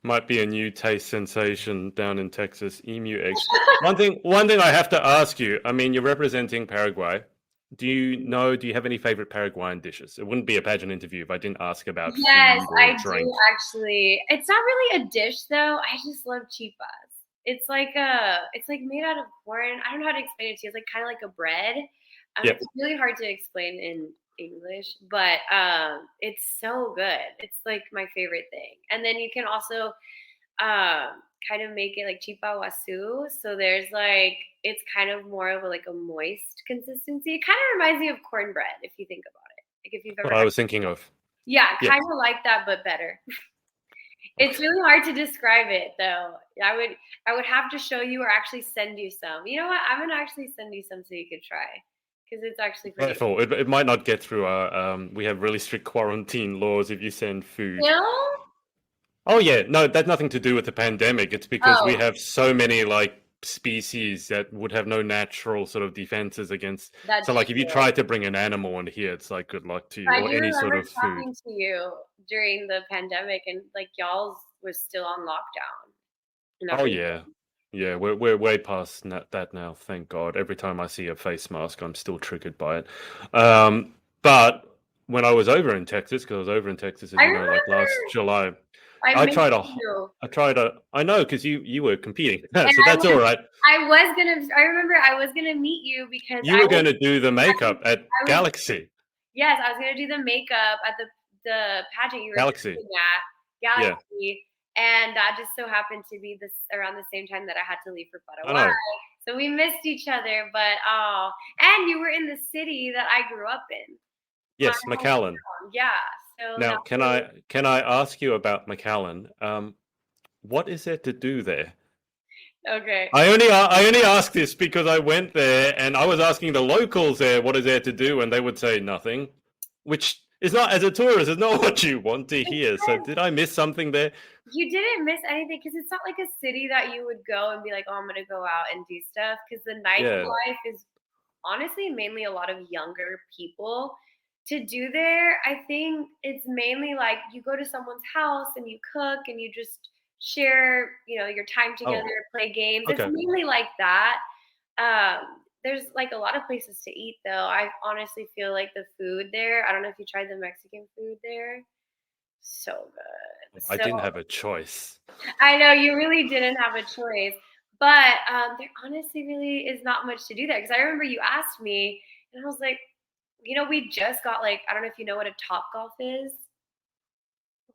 Might be a new taste sensation down in Texas, emu eggs. can. One thing I have to ask you, I mean, you're representing Paraguay. Do you have any favorite Paraguayan dishes? It wouldn't be a pageant interview if I didn't ask about Yes, food or I do drink. actually. It's not really a dish though. I just love chipas. It's like made out of corn. I don't know how to explain it to you. It's like kind of like a bread. It's Yep. really hard to explain in English, but it's so good. It's like my favorite thing. And then you can also kind of make it like chipa wasu. So there's like it's kind of more of like a moist consistency. It kind of reminds me of cornbread if you think about it. Like if you've ever What I had. was thinking of. Yeah, Yes. kind of like that, but better. It's Okay. really hard to describe it though. I would have to show you or actually send you some. You know what? I'm gonna actually send you some so you could try because it's actually pretty. Careful. It might not get through our. We have really strict quarantine laws if you send food. No? Oh yeah, no, that's nothing to do with the pandemic. It's because we Oh, have so many like species that would have no natural sort of defenses against. So that's like if you true. try to bring an animal in here, it's like good luck to you I or do any sort remember of food. talking to you during the pandemic, and like y'all's was still on lockdown and Oh everything. yeah. Yeah, we're way past that now, thank God. Every time I see a face mask, I'm still triggered by it. But when I was over in Texas, because I was over in Texas, as I you know, like remember last July, I I missed tried a, you, I tried a, I know because you were competing, and so that's all right. I remember I was gonna meet you because You were going to do the makeup at I was Galaxy. yes, I was gonna do the makeup at the pageant you were Galaxy. speaking at, Yeah, Galaxy, and that just so happened to be this around the same time that I had to leave for I Paraguay. know. So we missed each other, but oh, and you were in the city that I grew up in, my Yes, McAllen. hometown. Yeah, so Now, that can was I can I ask you about McAllen? What is there to do there? okay. I only ask this because I went there and I was asking the locals there what is there to do, and they would say nothing, which is not as a tourist is not what you want to It's hear. So because did I miss something there? you didn't miss anything because it's not like a city that you would go and be like, oh, I'm gonna go out and do stuff because the Yeah. nightlife is honestly mainly a lot of younger people to do there. I think it's mainly like you go to someone's house and you cook and you just share, your time Oh, together, play games. It's okay. mainly like that. There's like a lot of places to eat though. I honestly feel like the food there, I don't know if you tried the Mexican food there. So good. I So didn't have a choice. I know you really didn't have a choice, but there honestly really is not much to do there because I remember you asked me, and I was like, we just got like I don't know if you know what a top golf is.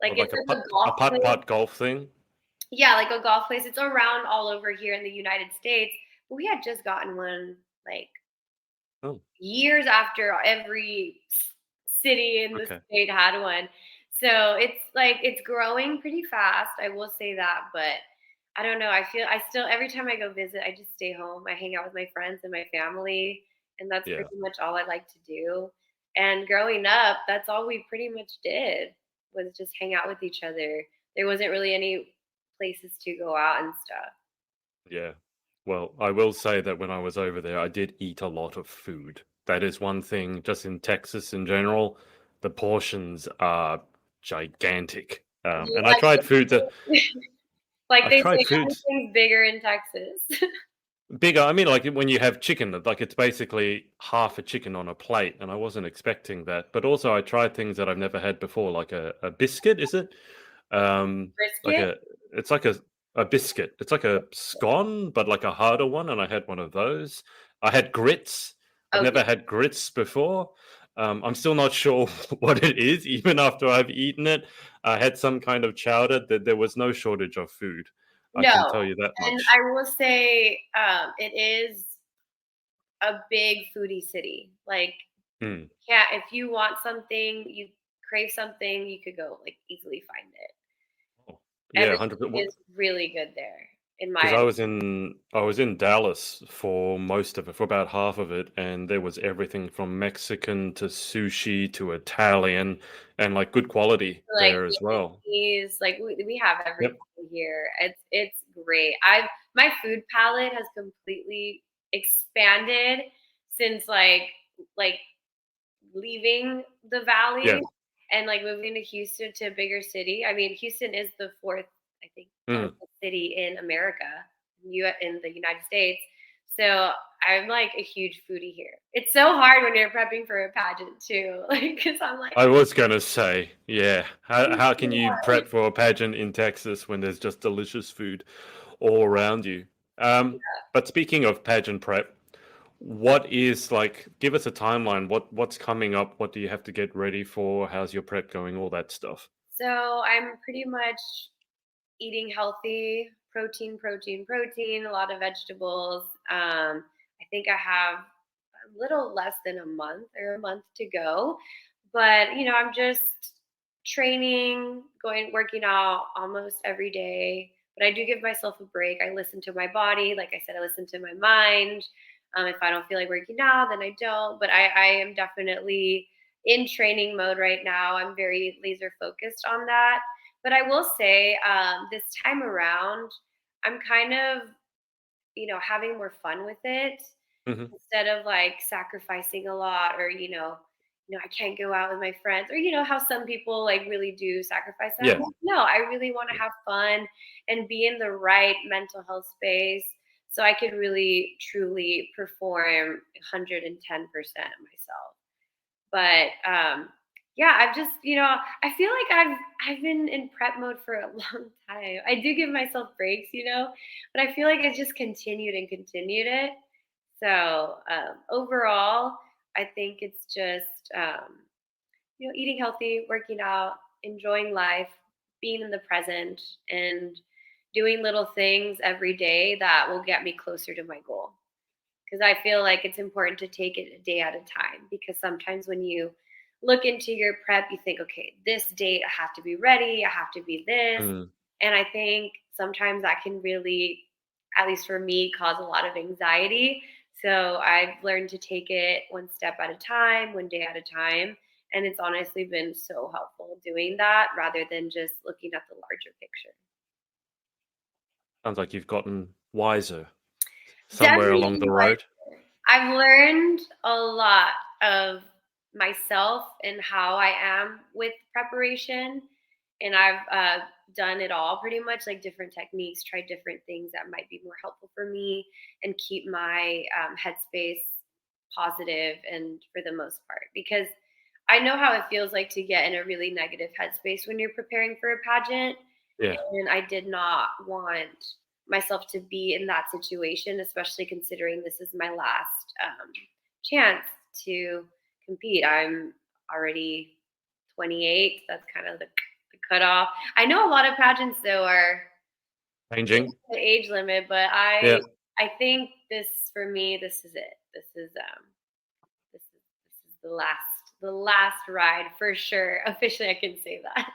Like Or it's like a like a putt, a golf putt place. putt golf thing. Yeah, like a golf place. It's around all over here in the United States, but we had just gotten one like Oh, years after every city in the okay. state had one. So it's like it's growing pretty fast. I will say that, but I don't know. I feel I still every time I go visit, I just stay home. I hang out with my friends and my family, and that's Yeah. pretty much all I like to do. And growing up, that's all we pretty much did was just hang out with each other. There wasn't really any places to go out and stuff. Yeah. Well, I will say that when I was over there, I did eat a lot of food. That is one thing, just in Texas in general, the portions are gigantic. You And I tried food that like like I they tried say foods everything's bigger in Texas. bigger. I mean, like when you have chicken, like it's basically half a chicken on a plate, and I wasn't expecting that. But also, I tried things that I've never had before, like a biscuit. Is it? Like Brisket? a biscuit. It's like a scone, but like a harder one, and I had one of those. I had grits. I've Oh, never had grits before. I'm still not sure what it is, even after I've eaten it. I had some kind of chowder. That there was no shortage of food. I can no, tell you that and much. I will say, it is a big foodie city. Like, Mm. yeah, if you want something, you crave something, you could go, like, easily find it. Oh, yeah, Everything 100%. is really good there, in Because my I was in Dallas for most of it, for about half of it, and there was everything from Mexican to sushi to Italian, and like good quality like, there as well. Vietnamese, like, we have everything Yep. here. It's great. I've my food palette has completely expanded since, like leaving the Yeah. valley and like moving to Houston to a bigger city. I mean, Houston is the fourth, I think, Mm. largest city in America, in the United States. So I'm like a huge foodie here. It's so hard when you're prepping for a pageant too, like because I'm like, I was gonna say, yeah. How can you prep for a pageant in Texas when there's just delicious food all around you? Um, but speaking of pageant prep, what is like? Give us a timeline. What's coming up? What do you have to get ready for? How's your prep going? All that stuff. so I'm pretty much eating healthy, protein, protein, protein, a lot of vegetables. I think I have a little less than a month to go. But, I'm just training, working out almost every day. But I do give myself a break. I listen to my body. Like I said, I listen to my mind. If I don't feel like working out, then I don't. But I am definitely in training mode right now. I'm very laser focused on that. But I will say, this time around, I'm kind of, having more fun with it Hmm. instead of like sacrificing a lot or, I can't go out with my friends or, how some people like really do sacrifice that. I'm Yeah. like, no, I really want to have fun and be in the right mental health space so I could really truly perform 110% myself. But yeah, I've just, I feel like I've been in prep mode for a long time. I do give myself breaks, but I feel like I just continued and continued it. So overall, I think it's just eating healthy, working out, enjoying life, being in the present, and doing little things every day that will get me closer to my goal because I feel like it's important to take it a day at a time because sometimes when you look into your prep, you think, okay, this date I have to be ready, I have to be this. Mm. And I think sometimes that can really, at least for me, cause a lot of anxiety. So I've learned to take it one step at a time, one day at a time. And it's honestly been so helpful doing that rather than just looking at the larger picture. Sounds like you've gotten wiser somewhere along Definitely the road. I've learned a lot of myself and how I am with preparation. And I've done it all pretty much, like different techniques, tried different things that might be more helpful for me and keep my headspace positive and for the most part. Because I know how it feels like to get in a really negative headspace when you're preparing for a pageant. Yeah. And I did not want myself to be in that situation, especially considering this is my last chance to compete. I'm already 28. That's kind of the cutoff. I know a lot of pageants though are Changing. the age limit, but Yeah. I think this for me, this is it. This is the last ride for sure. Officially, I can say that.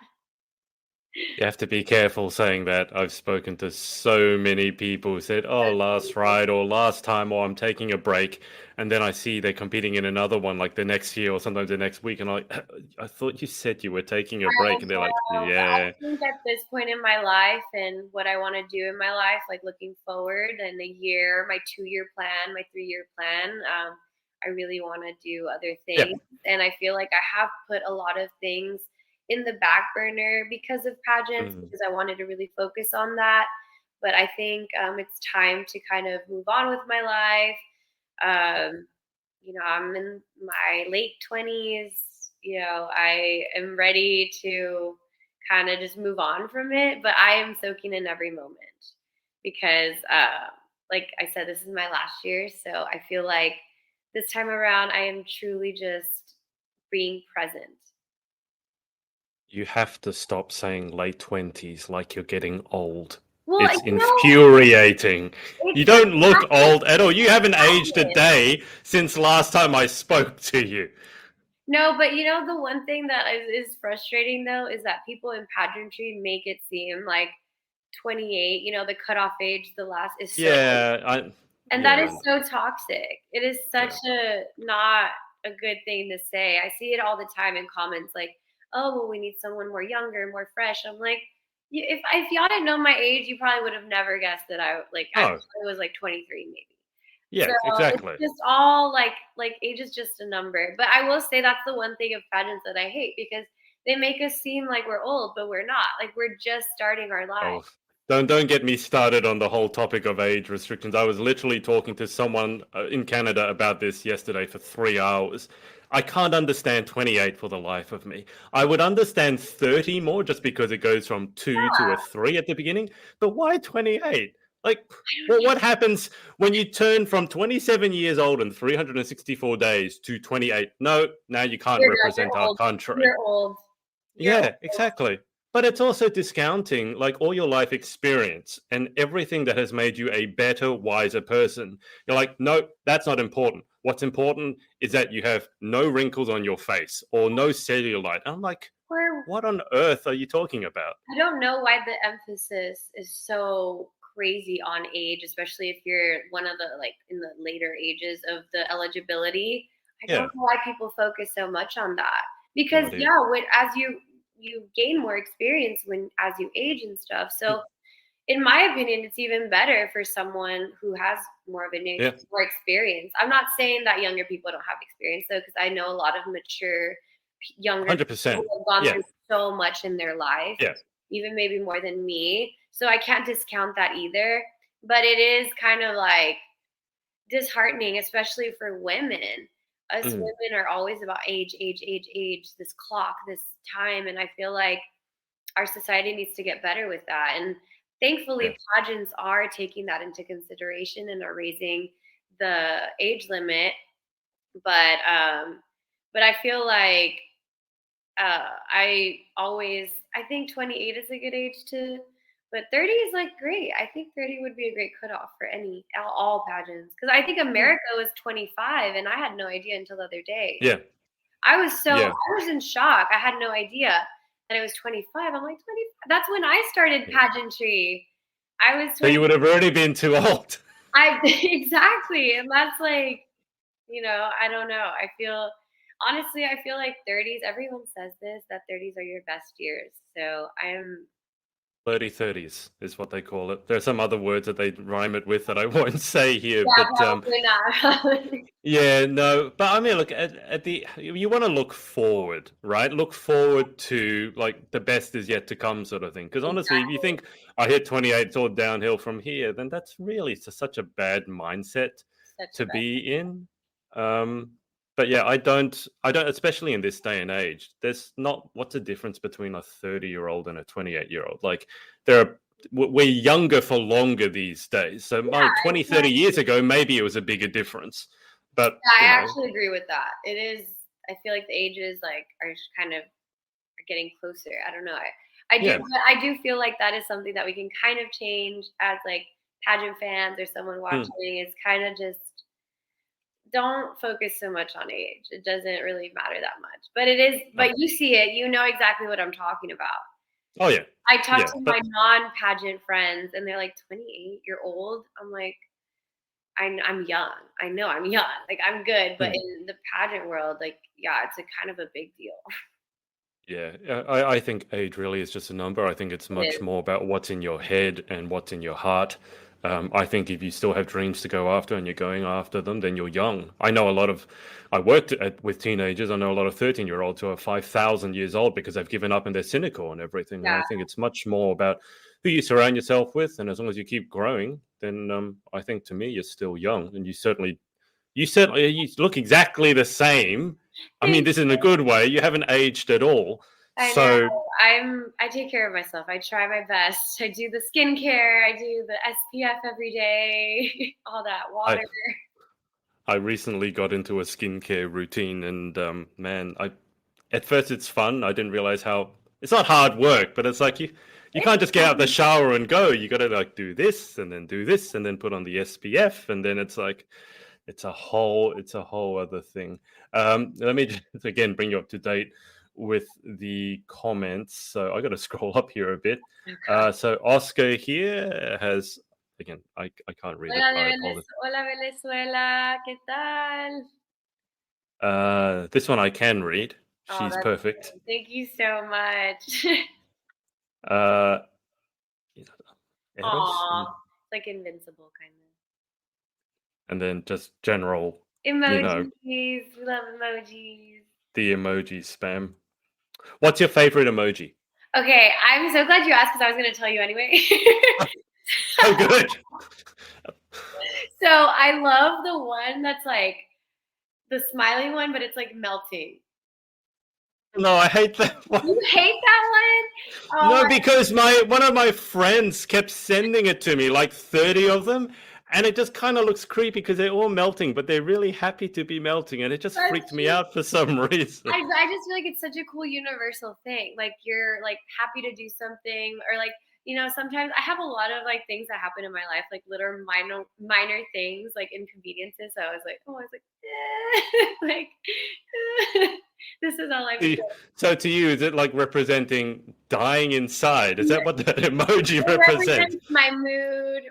You have to be careful saying that. I've spoken to so many people who said, "Oh, last ride," or "last time," or "I'm taking a break," and then I see they're competing in another one like the next year or sometimes the next week, and I'm like, "I thought you said you were taking a break," and they're like, I "Yeah, think at this point in my life and what I want to do in my life, like looking forward in a year, my 2-year plan, my 3-year plan, I really want to do other yeah." things. And I feel like I have put a lot of things in the back burner because of pageants, Mm. because I wanted to really focus on that. But I think it's time to kind of move on with my life. I'm in my late 20s. I am ready to kind of just move on from it, but I am soaking in every moment because, like I said, this is my last year. So I feel like this time around, I am truly just being present. You have to stop saying late 20s like you're getting old. Well, It's infuriating. You it's don't look old at all. You haven't aged a passion. day since last time I spoke to you. No, but the one thing that is frustrating though is that people in pageantry make it seem like 28, the cutoff age, the last is so, Yeah, and that is yeah, so toxic. It is such yeah. a not a good thing to say. I see it all the time in comments like, "Oh, well, we need someone more younger, more fresh." I'm like, if y'all didn't know my age, you probably would have never guessed that I No, probably was like 23 maybe. So yeah, it's exactly. just all like age is just a number. But I will say that's the one thing of pageants that I hate because they make us seem like we're old, but we're not. Like we're just starting our lives. Oh, don't get me started on the whole topic of age restrictions. I was literally talking to someone in Canada about this yesterday for 3 hours. I can't understand 28 for the life of me. I would understand 30 more just because it goes from two to a three at the beginning. But why 28? Like, I don't well, know. what happens when you turn from 27 years old and 364 days to 28? No, now you can't You're done. represent You're our old. country. You're old. You're Yeah, old. exactly. But it's also discounting like all your life experience and everything that has made you a better, wiser person. You're like, no, that's not important. What's important is that you have no wrinkles on your face or no cellulite. I'm like, We're what on earth are you talking about? I don't know why the emphasis is so crazy on age, especially if you're one of the like in the later ages of the eligibility. I don't Yeah, know why people focus so much on that. no Because idea. yeah, when as you gain more experience when as you age and stuff. Mm. So in my opinion, it's even better for someone who has more of Yeah, more experience. I'm not saying that younger people don't have experience though, because I know a lot of mature younger people 100%. who have gone Yeah, through so much in their life, yeah. even maybe more than me. So I can't discount that either. But it is kind of like disheartening, especially for women. Us Mm, women are always about age, age, age, age, this clock, this time. And I feel like our society needs to get better with that. And yeah. thankfully, pageants are taking that into consideration and are raising the age limit. But I feel like I think 28 is a good age to, but 30 is like great. I think 30 would be a great cutoff for all pageants because I think Mm, America was 25 and I had no idea until the other day. yeah, I yeah. was in shock. I had no idea that it was 25. I'm like 25. That's when I started Yeah. pageantry. I was So you 20. would have already been too old. I exactly, and that's like I don't know. Honestly, I feel like 30s. Everyone says this that 30s are your best years. So Flirty 30s is what they call it. There are some other words that they rhyme it with that I won't say here, Yeah, but probably not. yeah, no, but I mean, look at the you want to look forward, right? Look forward to like the best is yet to come, sort of thing. Because honestly, if you Exactly. think I hit 28, it's all downhill from here, then that's really such a bad mindset Such a to bad. be in. Um, but yeah, I don't, especially in this day and age. There's not what's the difference between a 30-year-old and a 28-year-old? Like there are. We're younger for longer these days. So Yeah, 20, it's 30 like, years ago, maybe it was a bigger difference. But, yeah, I you know, actually agree with that. It is. I feel like the ages like are just kind of are getting closer. I don't know. I do, yeah. but I do feel like that is something that we can kind of change as like pageant fans or someone Mm, watching. Is kind of just don't focus so much on age. It doesn't really matter that much. But it is. oh, But you see it. You know exactly what I'm talking about. oh, yeah. I talk Yeah. to my But non-pageant friends, and they're like, "28, you're old." I'm like, I'm young. I know I'm young. Like I'm good, but mm, in the pageant world, like yeah, it's a kind of a big deal. yeah, I think age really is just a number. I think it's It much is. more about what's in your head and what's in your heart. I think if you still have dreams to go after and you're going after them, then you're young. I worked with teenagers. I know a lot of 13-year-olds who are 5,000 years old because they've given up and they're cynical and everything. And Yeah. I think it's much more about who you surround yourself with. And as long as you keep growing, then I think to me, you're still young. And you look exactly the same. I mean, Thank this is in a good way. You haven't aged at all. I know. So I take care of myself. I try my best. I do the skincare. I do the SPF every day. All that I water. I recently got into a skincare routine, and man, I at first it's fun. I didn't realize how it's not hard work, but it's like you It's can't just get out of the fun. shower and go. You got to like do this and then put on the SPF, and then it's like it's a whole other thing. Let me just again bring you up to date with the comments. So I got to scroll up here a bit. Okay. So Oscar here has again. I can't read it. Hola, I apologize. Hola Venezuela, ¿qué tal? This one I can read. Oh, She's that's perfect. good. Thank you so much. Uh, Eros, Aw, like invincible kind of. and then just general, you know, Emojis. We love emojis. the emoji spam. What's your favorite emoji? Okay, I'm so glad you asked because I was going to tell you anyway. Oh, good. So I love the one that's like the smiley one, but it's like melting. No, I hate that one. You hate that one? Oh No, my, because my one of my friends kept sending it to me, like 30 of them, and it just kind of looks creepy because they're all melting, but they're really happy to be melting, and it just that's freaked me just out for some reason. I just feel like it's such a cool universal thing. Like you're like happy to do something or like sometimes I have a lot of like things that happen in my life, like little minor things, like inconveniences. So I was like, like this is all I'm See, doing. so to you, is it like representing dying inside? Is Yeah, that what that emoji it represents? represents my mood,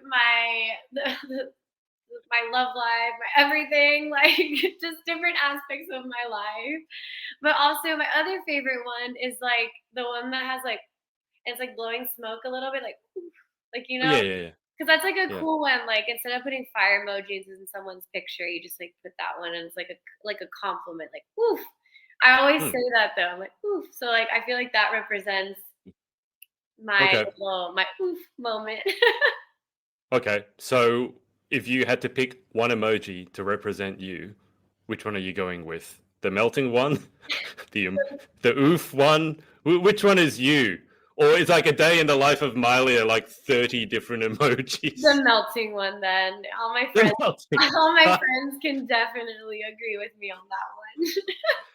my love life, my everything, like just different aspects of my life. But also my other favorite one is like the one that has like it's like blowing smoke a little bit, like Oh, yeah, yeah, yeah, because that's like a yeah. cool one. Like instead of putting fire emojis in someone's picture, you just like put that one, and it's like a compliment, like oof. I always Hmm. say that though. I'm like oof. So like I feel like that represents Okay, my oof moment. okay. So if you had to pick one emoji to represent you, which one are you going with? The melting one, the um, the oof one. Which one is you? Or is like a day in the life of Miley like 30 different The emojis? melting one. Then The melting. all my friends can definitely agree with me on that one.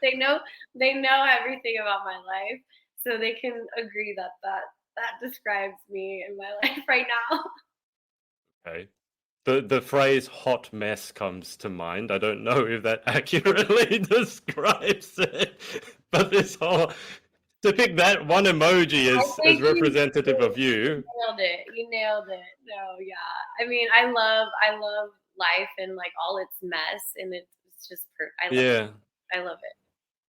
they know they know everything about my life, so they can agree that that describes me in my life right now. Okay. The phrase hot mess comes to mind. I don't know if that accurately describes it, but this whole to pick that one emoji I as think representative of you. nailed it. You nailed it. No, yeah. I mean, I love life and like all its mess, and it's just Yeah, I love it.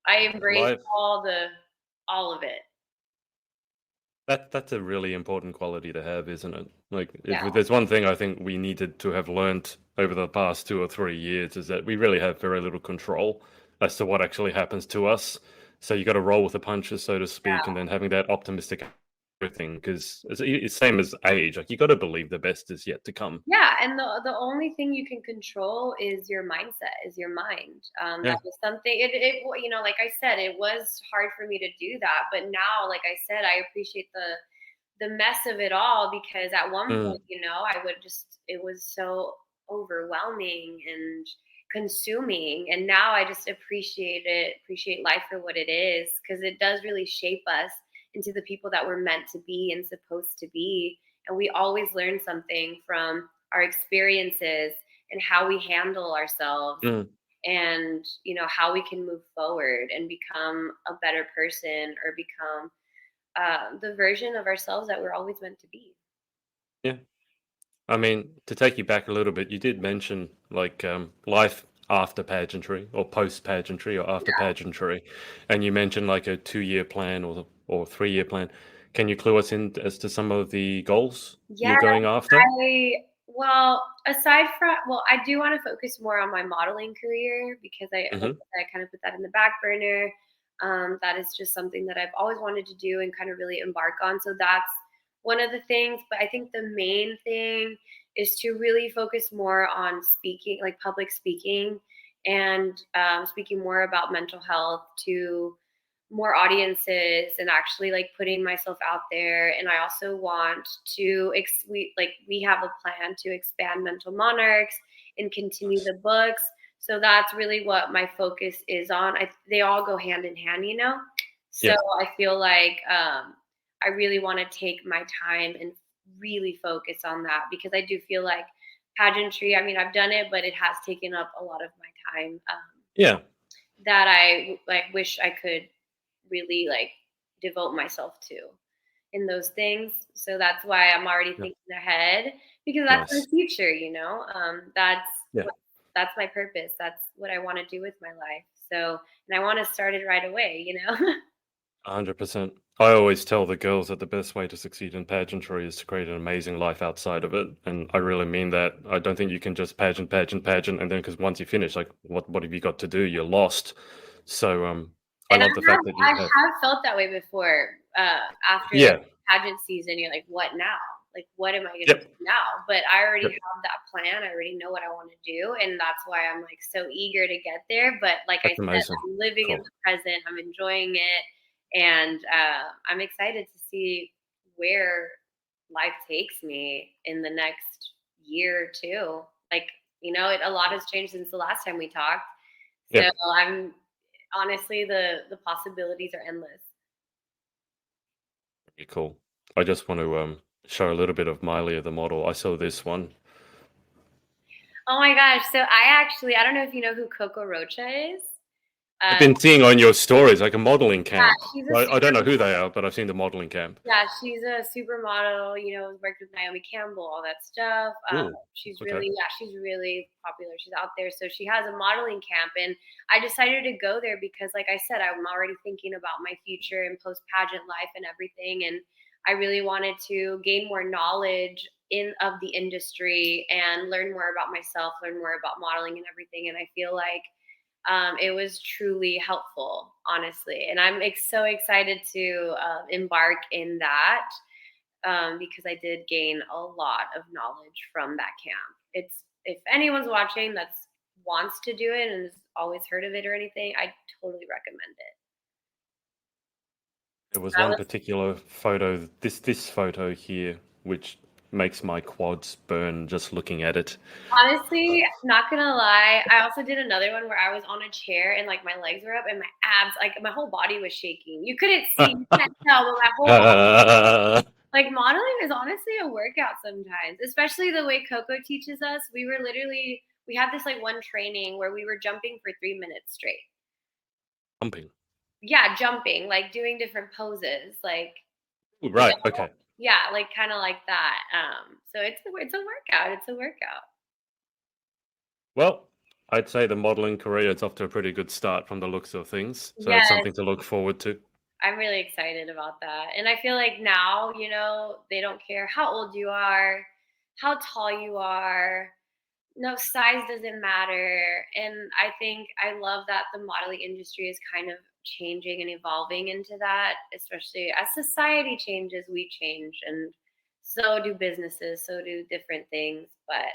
I embrace life. all of it. That's a really important quality to have, isn't it? Like, if Yeah. there's one thing I think we needed to have learnt over the past 2 or 3 years is that we really have very little control as to what actually happens to us. So you got to roll with the punches, so to speak, and then having that optimistic everything, because it's same as age. Like, you got to believe the best is yet to come. Yeah, and the only thing you can control is your mindset, is your mind. Yeah. That was something. You know, like I said, it was hard for me to do that, but now, like I said, I appreciate the mess of it all because at one Mm, point, you know, I would just it was so overwhelming and consuming, and now I just appreciate life for what it is because it does really shape us into the people that we're meant to be and supposed to be, and we always learn something from our experiences and how we handle ourselves mm, and you know how we can move forward and become a better person or become the version of ourselves that we're always meant to be. yeah. I mean, to take you back a little bit, you did mention like life after pageantry or post pageantry or after pageantry, and you mentioned like a 2 year plan or 3 year plan. Can you clue us in as to some of the goals Yeah, you're going after? aside from I do want to focus more on my modeling career because like Hmm. I kind of put that in the back burner. That is just something that I've always wanted to do and kind of really embark on. So that's one of the things. But I think the main thing is to really focus more on speaking, like public speaking, and speaking more about mental health to more audiences and actually like putting myself out there. And I also want to we have a plan to expand mental monarchs and continue Nice. the books. So that's really what my focus is on. They all go hand in hand, you know. So Yeah. I feel like I really want to take my time and really focus on that because I do feel like pageantry, I mean I've done it but it has taken up a lot of my time, Yeah. that I like wish I could really like devote myself to in those things. So that's why I'm already Yeah. thinking ahead because that's my Nice. future, you know. Yeah. That's my purpose. That's what I want to do with my life. So, and I want to start it right away, you know. 100%. I always tell the girls that the best way to succeed in pageantry is to create an amazing life outside of it, and I really mean that. I don't think you can just pageant, and then because once you finish, like, what have you got to do? You're lost. So, I And love the fact that I you have. have felt that way before. After like Yeah. pageant season, you're like, what now? Like, what am I going to Yep. do now? But I already Yep. have that plan. I already know what I want to do, and that's why I'm like so eager to get there. But like I That's said, amazing. I'm living in Cool. the present. I'm enjoying it, and I'm excited to see where life takes me in the next year or two. Like, you know, a lot has changed since the last time we talked. So Yep. I'm honestly, the possibilities are endless. Pretty cool. I just want to show a little bit of Miley the model. I saw this one. Oh my gosh, so I don't know if you know who Coco Rocha is. I've Uh, been seeing on your stories like a modeling yeah, camp. she's a I don't know super who they are, but I've seen the modeling camp. yeah, she's a supermodel, you know, worked with Naomi Campbell, all that stuff. Ooh. Okay. She's really popular. She's out there. So she has a modeling camp and I decided to go there because like I said, I'm already thinking about my future and post pageant life and everything. And I really wanted to gain more knowledge in of the industry and learn more about myself, learn more about modeling and everything. And I feel like it was truly helpful, honestly. And I'm so excited to embark in that because I did gain a lot of knowledge from that camp. It's if anyone's watching that's wants to do it and has always heard of it or anything, I totally recommend it. There was That one was particular photo, this photo here, which makes my quads burn just looking at it. honestly not gonna lie. I also did another one where I was on a chair and like my legs were up and my abs, like my whole body was shaking. You couldn't see, you can't tell, but my whole like modeling is honestly a workout sometimes, especially the way Coco teaches us. We had this like one training where we were jumping for 3 minutes straight. Pumping. Yeah, jumping, like doing different poses, like Ooh, you right. know, Okay. yeah, like kind of like that. So it's a workout. It's a workout. Well, I'd say the modeling career is off to a pretty good start from the looks of things. So it's Yes, something to look forward to. I'm really excited about that. And I feel like now, they don't care how old you are, how tall you are. No, size doesn't matter. And I think I love that the modeling industry is kind of changing and evolving into that, especially as society changes, we change. And so do businesses, so do different things. But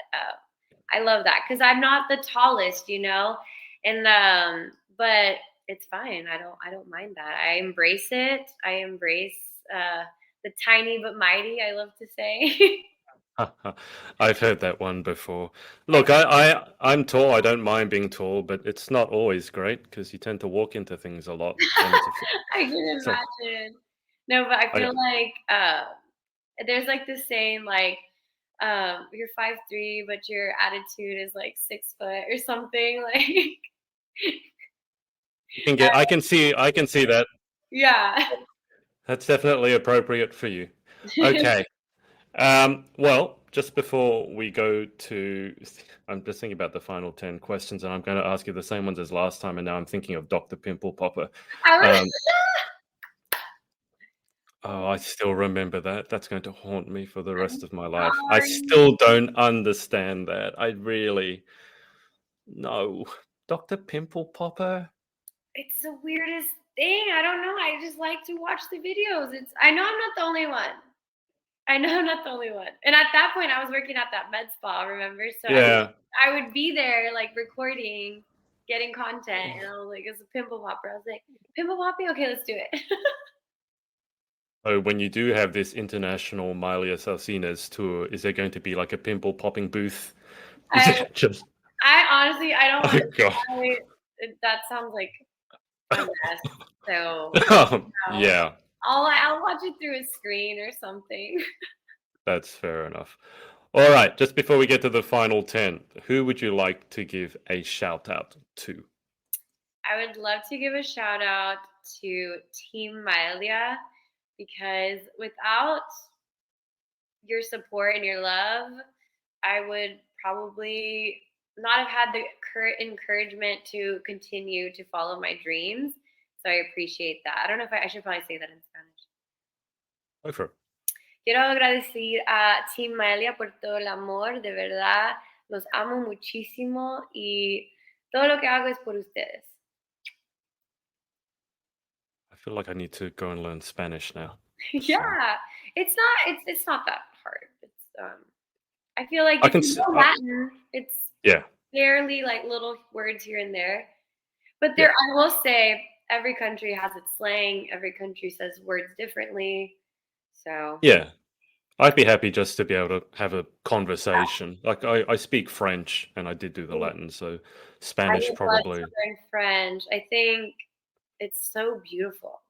I love that because I'm not the tallest, and but it's fine. I don't mind that. I embrace it. I embrace the tiny but mighty, I love to say. I've heard that one before. Look, I'm tall. I don't mind being tall, but it's not always great because you tend to walk into things a lot. And I can so imagine. No, but I I, feel like there's like this saying like you're 5'3", but your attitude is like 6 foot or something. Like you can get. I can see that. yeah. That's definitely appropriate for you. Okay. Well, just before we go to, I'm just thinking about the final 10 questions, and I'm going to ask you the same ones as last time, and now I'm thinking of Dr. Pimple Popper. I was Um, oh, I still remember that. That's going to haunt me for the rest I'm of my life. I sorry. still don't understand that. I really, no. Dr. Pimple Popper? It's the weirdest thing. I don't know. I just like to watch the videos. I know I'm not the only one. I know I'm not the only one. And at that point, I was working at that med spa, remember? So Yeah. I would be there, like recording, getting content, and I was like, "It's a pimple popper." I was like, "Pimple poppy? Okay, let's do it." So when you do have this international Maelia Salcines tour, is there going to be like a pimple popping booth? Is I, it just, I honestly, I don't oh want God. that sounds like a mess. So no, Yeah, I'll watch it through a screen or something. that's fair enough. All right, just before we get to the final 10, who would you like to give a shout out to? I would love to give a shout out to Team Maelia because without your support and your love, I would probably not have had the encouragement to continue to follow my dreams. So I appreciate that. I don't know if I should probably say that in Spanish. Go for it. Quiero agradecer a Team Maelia por todo el amor, de verdad, los amo muchísimo y todo lo que hago es por ustedes. I feel like I need to go and learn Spanish now. So Yeah, it's not that hard. I feel like I if can, you know Latin, it's yeah, barely like little words here and there. But yeah, I will say, every country has its slang. Every country says words differently. So yeah. I'd be happy just to be able to have a conversation. Like I speak French and I did do the I Latin, so would Spanish love to probably. learn French. I think it's so beautiful.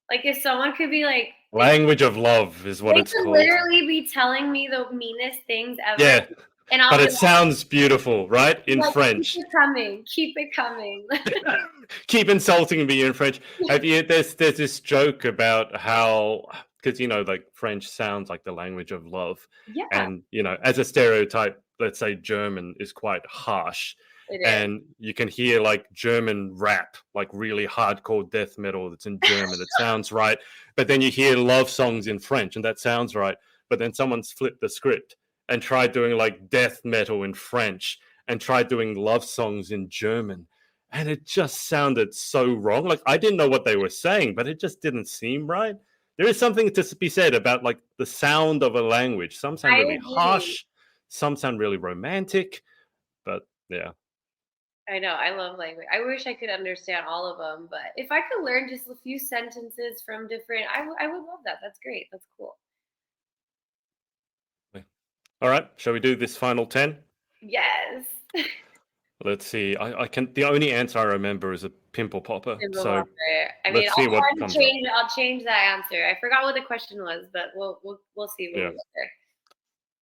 Like if someone could be like, Language of love is what they it's could called. literally be telling me the meanest things ever, Yeah, and I'll but be it sounds beautiful, right? In like, keep French. it coming, keep it coming. Keep insulting me in French. Have you? There's this joke about how, because like French sounds like the language of love, Yeah, and as a stereotype, let's say German is quite harsh, it is. and you can hear like German rap, like really hardcore death metal that's in German. It sounds right, but then you hear love songs in French, and that sounds right. But then someone's flipped the script and tried doing like death metal in French and tried doing love songs in German, and it just sounded so wrong. Like I didn't know what they were saying, but it just didn't seem right. There is something to be said about like the sound of a language. Some sound I really agree. harsh, some sound really romantic, but yeah. I know. I love language. I wish I could understand all of them, but if I could learn just a few sentences from different, I would love that. That's great. That's cool. All right, shall we do this final 10? Yes. Let's see. I can the only answer I remember is a pimple popper. So I mean, let's see I'll what try to comes up. change. I'll change that answer. I forgot what the question was, but we'll see when Yeah. we get there.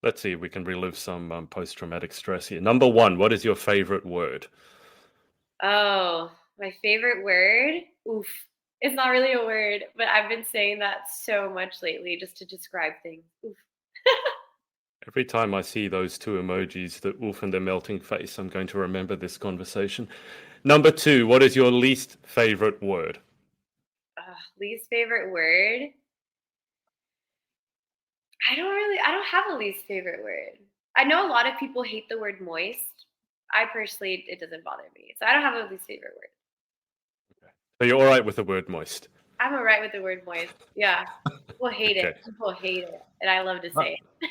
Let's see if we can relive some post-traumatic stress here. Number one, what is your favorite word? Oh, my favorite word. Oof. It's not really a word, but I've been saying that so much lately just to describe things. Oof. Every time I see those two emojis, the wolf and the melting face, I'm going to remember this conversation. Number two, what is your least favorite word? Least favorite word? I don't have a least favorite word. I know a lot of people hate the word moist. I personally, it doesn't bother me. So I don't have a least favorite word. So you're all right with the word moist? I'm all right with the word moist. Yeah. People hate it. Okay. People hate it. And I love to say it.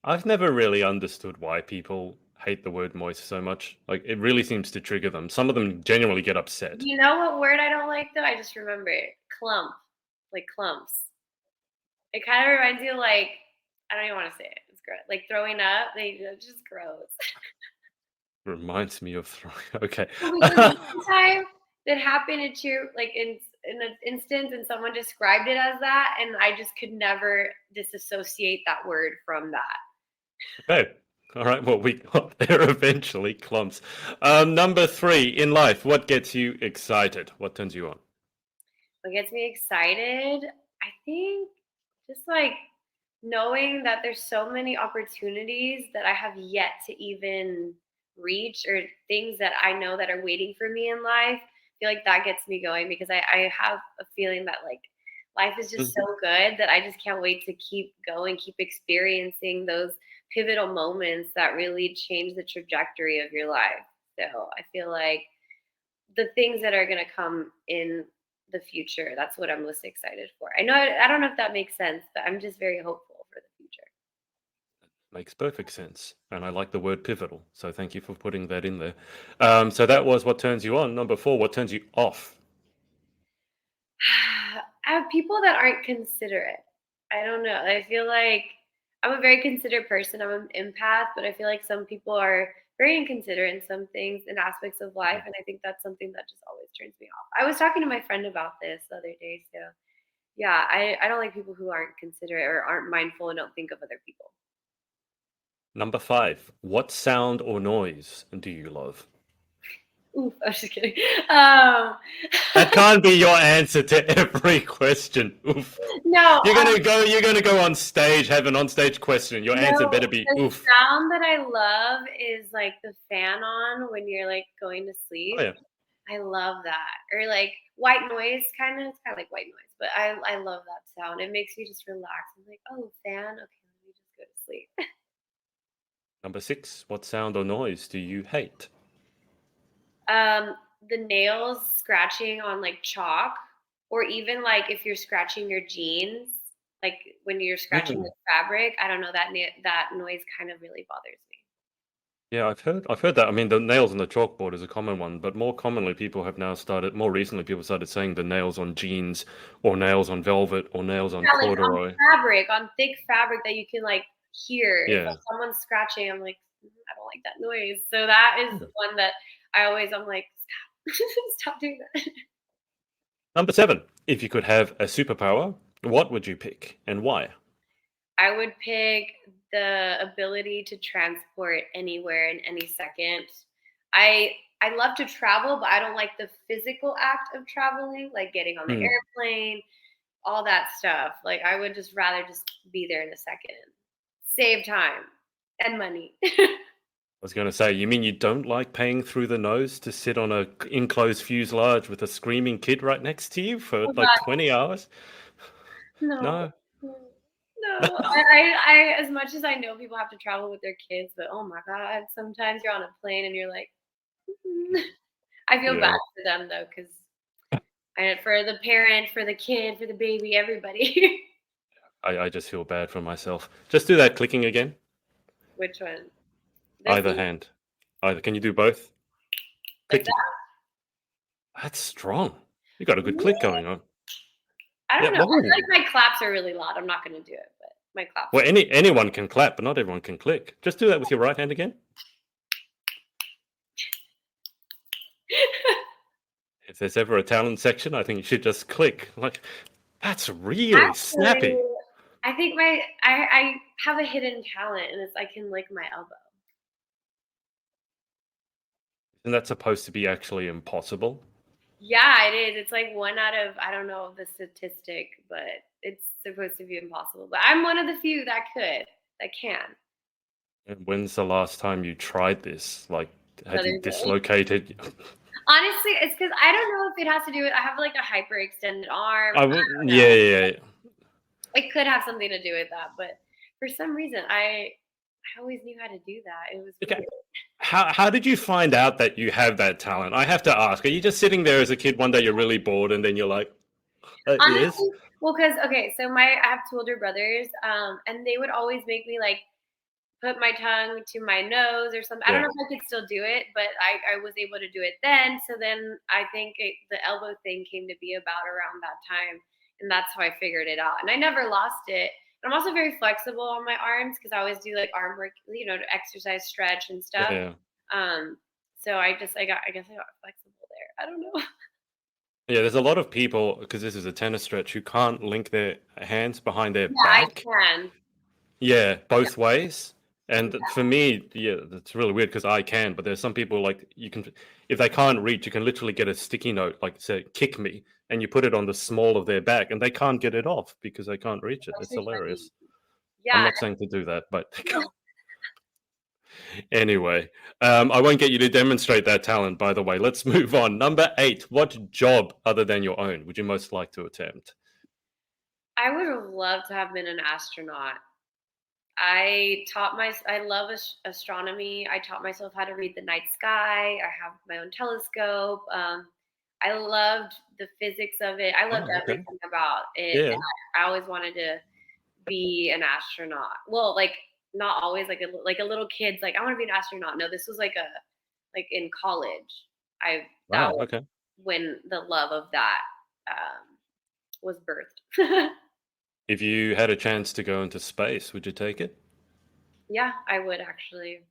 I've never really understood why people hate the word moist so much. Like, it really seems to trigger them. Some of them genuinely get upset. You know what word I don't like though? I just remember it. Clump. Like clumps. It kind of reminds you of like, I don't even want to say it. It's gross. Like throwing up. It's just gross. Reminds me of throwing. Okay. Well, because one time that happened at your like in an instance and someone described it as that and I just could never disassociate that word from that. Okay. All right. Well, we got there eventually. Clumps. Number 3 in life. What gets you excited? What turns you on? What gets me excited, I think just like knowing that there's so many opportunities that I have yet to even reach or things that I know that are waiting for me in life. I feel like that gets me going because I have a feeling that like life is just so good that I just can't wait to keep going, keep experiencing those pivotal moments that really change the trajectory of your life. So I feel like the things that are going to come in the future, that's what I'm most excited for. I don't know if that makes sense, but I'm just very hopeful for the future. Makes perfect sense. And I like the word pivotal. So thank you for putting that in there. So that was what turns you on. Number 4, what turns you off? I have people that aren't considerate. I don't know. I feel like I'm a very considerate person. I'm an empath, but I feel like some people are very inconsiderate in some things and aspects of life. And I think that's something that just always turns me off. I was talking to my friend about this the other day. So, yeah, I don't like people who aren't considerate or aren't mindful and don't think of other people. Number 5, what sound or noise do you love? Oof, I was just kidding. Um, That can't be your answer to every question. Oof. no, You're gonna go on stage, have an onstage question. Your answer no, better be the oof. sound that I love is like the fan on when you're like going to Oh sleep. yeah. I love that. Or like white noise kind of, it's kind of like white noise, but I love that sound. It makes me just relax. I'm like, oh, fan. Okay, let me just go to sleep. Number 6, what sound or noise do you hate? Um, the nails scratching on like chalk, or even like if you're scratching your jeans, like when you're scratching Mm. the fabric. I don't know that noise kind of really bothers me. Yeah, I've heard that. I mean, the nails on the chalkboard is a common one, but more commonly, more recently, people started saying the nails on jeans, or nails on velvet, or nails on Yeah, like on corduroy. fabric, on thick fabric that you can like hear. If Yeah. someone's scratching, I'm like, I don't like that noise. So that is Mm. one that I'm like, stop, stop doing that. Number 7, if you could have a superpower, what would you pick and why? I would pick the ability to transport anywhere in any second. I I love to travel, but I don't like the physical act of traveling, like getting on the Hmm. airplane, all that stuff. Like I would just rather just be there in a second. Save time and money. I was going to say, you mean you don't like paying through the nose to sit on a enclosed fuselage with a screaming kid right next to you for Oh like god, 20 hours? no. No. No. I as much as I know people have to travel with their kids, but oh my god, sometimes you're on a plane and you're like, I feel bad Yeah, for them though, because for the parent, for the kid, for the baby, everybody. I just feel bad for myself. Just do that clicking again. Which one? This Either one? hand. Either. Can you do both? Like Clicky. that? That's strong. You got a good click Really? going on. I Yeah. don't know. I feel Whoa. like my claps are really loud. I'm not gonna do it, but my claps Well, are anyone can clap, but not everyone can click. Just do that with your right hand again. If there's ever a talent section, I think you should just click. Like, that's really actually snappy. I think I have a hidden talent and it's I can lick my elbow. Isn't that supposed to be actually impossible? Yeah, it is. It's like one out of I don't know the statistic, but it's supposed to be impossible. But I'm one of the few that can. And when's the last time you tried this? Like, The had you other day. dislocated? Honestly, it's because I don't know if it has to do with I have like a hyperextended arm. I I would, don't yeah, know. yeah, yeah. It could have something to do with that, but for some reason, I always knew how to do that. It was Okay. weird. How did you find out that you have that talent? I have to ask. Are you just sitting there as a kid one day you're really bored and then you're like, yes? Honestly, well, because okay, so I have two older brothers, and they would always make me like put my tongue to my nose or something. I don't Yeah. know if I could still do it, but I was able to do it then. So then I think the elbow thing came to be about around that time, and that's how I figured it out. And I never lost it. I'm also very flexible on my arms because I always do like arm work, to exercise, stretch, and stuff. Yeah. Um, so I guess I got flexible there. I don't know. Yeah, there's a lot of people, because this is a tennis stretch, who can't link their hands behind their Yeah, I back. can. Yeah, Yeah. both ways. And Yeah. for me, yeah, that's really weird because I can, but there's some people like you can, if they can't reach, you can literally get a sticky note, like say, kick me, and you put it on the small of their back and they can't get it off because they can't reach it. It's Actually funny. hilarious. I'm Yeah. not saying to do that, but anyway, I won't get you to demonstrate that talent, by the way. Let's move on. Number 8, what job other than your own would you most like to attempt? I would have loved to have been an astronaut. I love astronomy. I taught myself how to read the night sky. I have my own telescope. I loved the physics of it. I loved Oh, okay. everything about it. Yeah. And I always wanted to be an astronaut. Well, like not always like a little kid's like I want to be an astronaut. No, this was like in college. I That Wow. was Okay. when the love of that was birthed. If you had a chance to go into space, would you take it? Yeah, I would actually.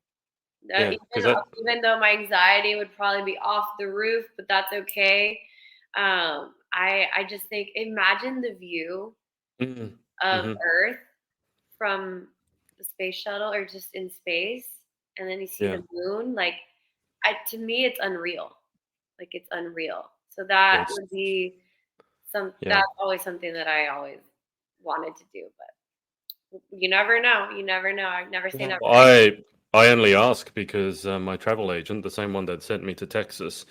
Yeah, because that. Even though my anxiety would probably be off the roof, but that's okay. I just think imagine the view Mm, of hmm. Earth from the space shuttle or just in space, and then you see Yeah. the moon. Like, to me, it's unreal. Like it's unreal. So Yeah. that It's would be yeah. that's always something that I always wanted to do, but you never know. You never know. I've never seen Well, that. I only ask because my travel agent, the same one that sent me to Texas,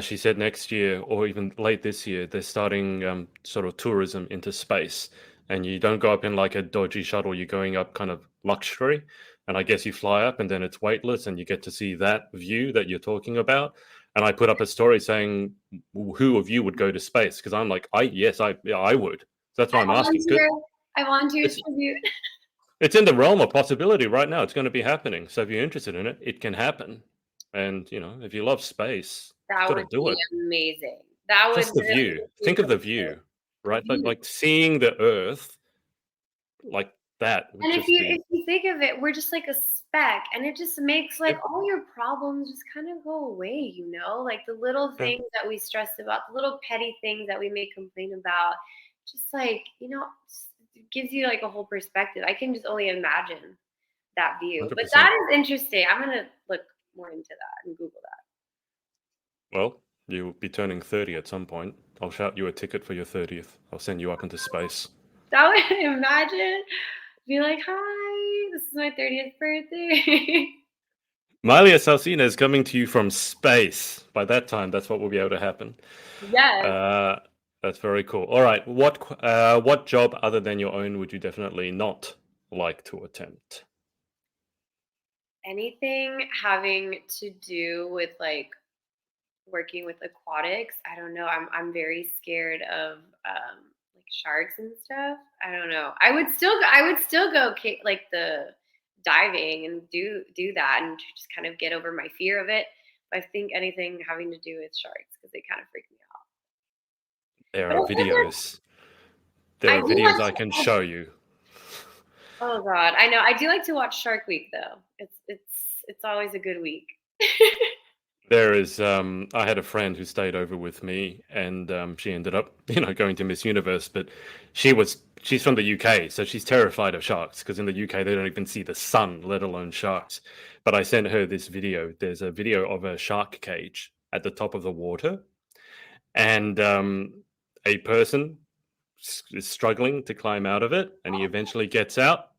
she said next year or even late this year they're starting sort of tourism into space, and you don't go up in like a dodgy shuttle. You're going up kind of luxury, and I guess you fly up, and then it's weightless, and you get to see that view that you're talking about. And I put up a story saying, "Who of you would go to space?" Because I'm like, yeah, I would. That's why I I'm asking. volunteer. I volunteer It's tribute. it's in the realm of possibility right now. It's going to be happening. So if you're interested in it, it can happen. And if you love space, you That got would to do be it. amazing. That would Just the really view. be Think of the the view, right? view. Like seeing the Earth like that would And if just you be. if you think of it, we're just like a speck, and it just makes like Yep. all your problems just kind of go away. Like the little Yeah, things that we stress about, the little petty things that we may complain about, just like it gives you like a whole perspective. I can just only imagine that view. But that 100%. is interesting. I'm gonna look more into that and Google that. Well, you'll be turning 30 at some point. I'll shout you a ticket for your 30th. I'll send you up into space. That would imagine. Be like, hi, this is my 30th birthday. Maelia Salcines coming to you from space. By that time, that's what will be able to happen. Yes. Uh, that's very cool. All right, what job other than your own would you definitely not like to attempt? Anything having to do with like working with aquatics. I don't know. I'm very scared of like sharks and stuff. I don't know. I would still go like the diving and do that and just kind of get over my fear of it. But I think anything having to do with sharks because they kind of freak me out. There But are I think videos. There I are do videos like I to can watch. show you. Oh God, I know. I do like to watch Shark Week though. It's always a good week. There is. I had a friend who stayed over with me, and she ended up, going to Miss Universe. But she's from the UK, so she's terrified of sharks because in the UK they don't even see the sun, let alone sharks. But I sent her this video. There's a video of a shark cage at the top of the water, and a person is struggling to climb out of it, and he eventually gets out.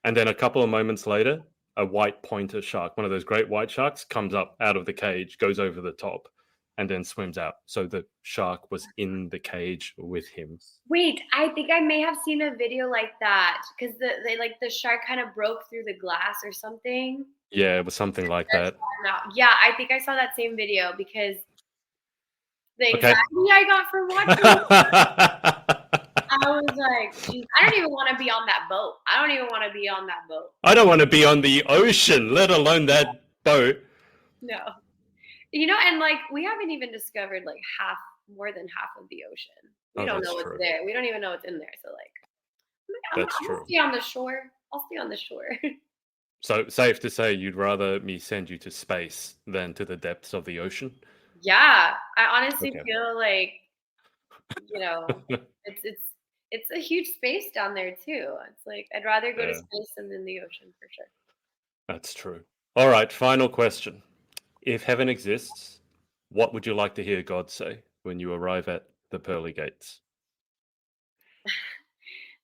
And then a couple of moments later, a white pointer shark, one of those great white sharks, comes up out of the cage, goes over the top. and then swims out. So the shark was in the cage with him. Wait, I think I may have seen a video like that because the shark kind of broke through the glass or something. Yeah, it was something like that. Yeah, I think I saw that same video because the Okay. anxiety I got from watching it, I was like, geez, I don't even want to be on that boat. I don't even want to be on that boat. I don't want to be on the ocean, let alone that boat. No. You know, and like we haven't even discovered like more than half of the ocean. We don't know what's there. We don't even know what's in there. So like, I'm gonna stay on the shore. I'll stay on the shore. So safe to say you'd rather me send you to space than to the depths of the ocean? Yeah, I honestly feel like, it's a huge space down there too. It's like I'd rather go to space than in the ocean for sure. That's true. All right, final question. If heaven exists, what would you like to hear God say when you arrive at the pearly gates?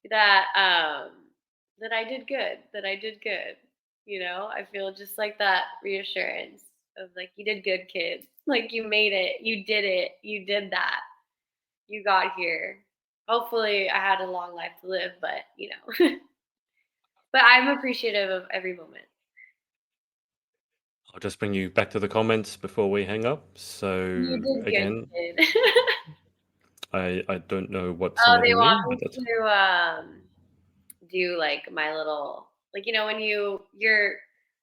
That I did good. That I did good. I feel just like that reassurance of like you did good, kid. Like you made it. You did it. You did that. You got here. Hopefully, I had a long life to live, but but I'm appreciative of every moment. I'll just bring you back to the comments before we hang up. You So did good, again, kid. I don't know what some of They you want mean, me but that's to do like my little when you're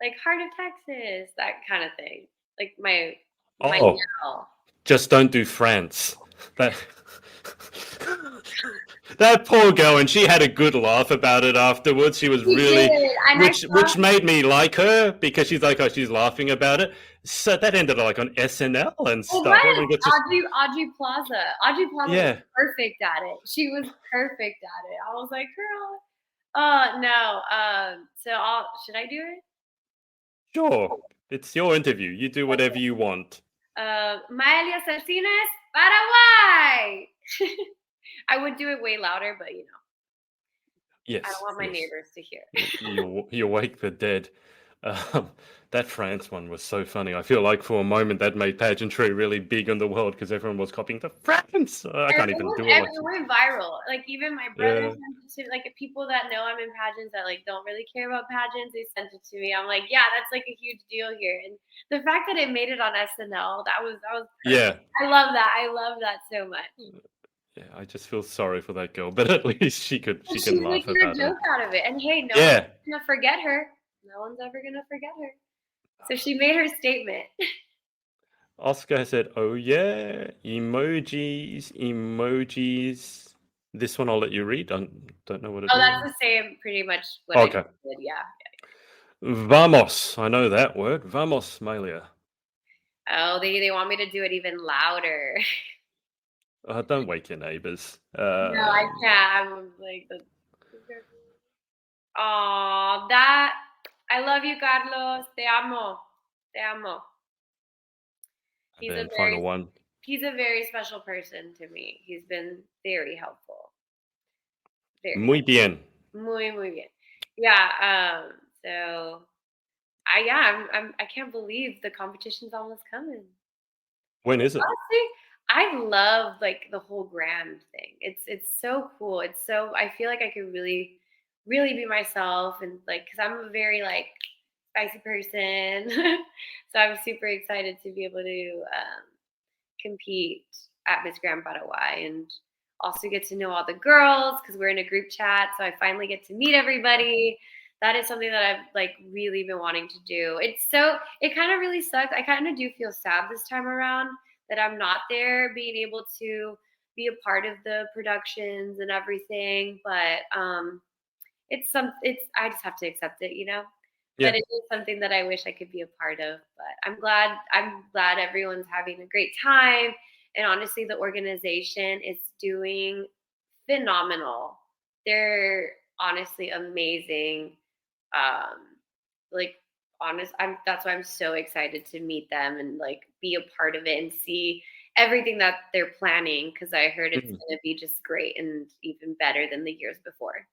like Heart of Texas, that kind of thing. Like my yell. Just don't do France. That that poor girl, and she had a good laugh about it afterwards. She was She really, did, and which made me like her because she's like, oh, she's laughing about it. So that ended like on SNL and it stuff. was Everyone got just Audrey Plaza. Audrey Plaza was yeah. perfect at it. She was perfect at it. I was like, girl, no. So should I do it? Sure, it's your interview. You do whatever you want. Maelia Salcines, Paraguay. I would do it way louder, but Yes, I don't want my yes. neighbors to hear. You wake the dead. That France one was so funny. I feel like for a moment that made pageantry really big in the world because everyone was copying the France. I can't even do it. It went viral. Like even my brother sent it to like people that know I'm in pageants that like don't really care about pageants. They sent it to me. I'm like, yeah, that's like a huge deal here. And the fact that it made it on SNL, that was perfect. Yeah. I love that. I love that so much. Yeah, I just feel sorry for that girl, but at least she can laugh making a about it. joke out of it. And hey, no one's gonna forget her. No one's ever gonna forget her. So she made her statement. Oscar said, "Oh yeah, emojis." This one I'll let you read. I don't know what it means. That's the same, pretty much what I did. Yeah. Vamos. I know that word. Vamos, Maelia. Oh, they want me to do it even louder. Don't wake your neighbors. No, I can't. I'm like that. I love you, Carlos. Te amo. Te amo. Final one. He's a very special person to me. He's been very helpful. Muy bien. Muy, muy bien. Yeah. So I can't believe the competition's almost coming. When is it? Honestly, I love like the whole grand thing. It's so cool. It's so I feel like I could really, really be myself and like because I'm a very like spicy person. So I'm super excited to be able to compete at Miss Grand Paraguay and also get to know all the girls because we're in a group chat. So I finally get to meet everybody. That is something that I've like really been wanting to do. It kind of really sucks. I kind of do feel sad this time around that I'm not there being able to be a part of the productions and everything. But it's I just have to accept it, Yeah. But it is something that I wish I could be a part of. But I'm glad everyone's having a great time. And honestly, the organization is doing phenomenal. They're honestly amazing. Like that's why I'm so excited to meet them and like be a part of it and see everything that they're planning because I heard it's going to be just great and even better than the years before.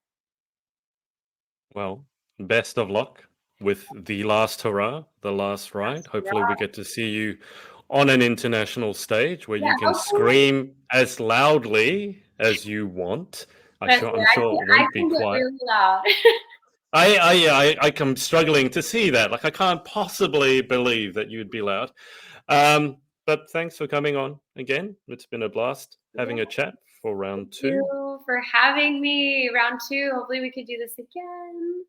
Well, best of luck with the last hurrah, the last ride. Hopefully we get to see you on an international stage where Yeah, you can hopefully. scream as loudly as you want. Trust me, I'm sure it I won't be can get quiet. really loud. I'm struggling to see that. Like, I can't possibly believe that you'd be loud. But thanks for coming on again. It's been a blast having a Yeah, chat for thank round 2. you for having me. Round 2. Hopefully we could do this again.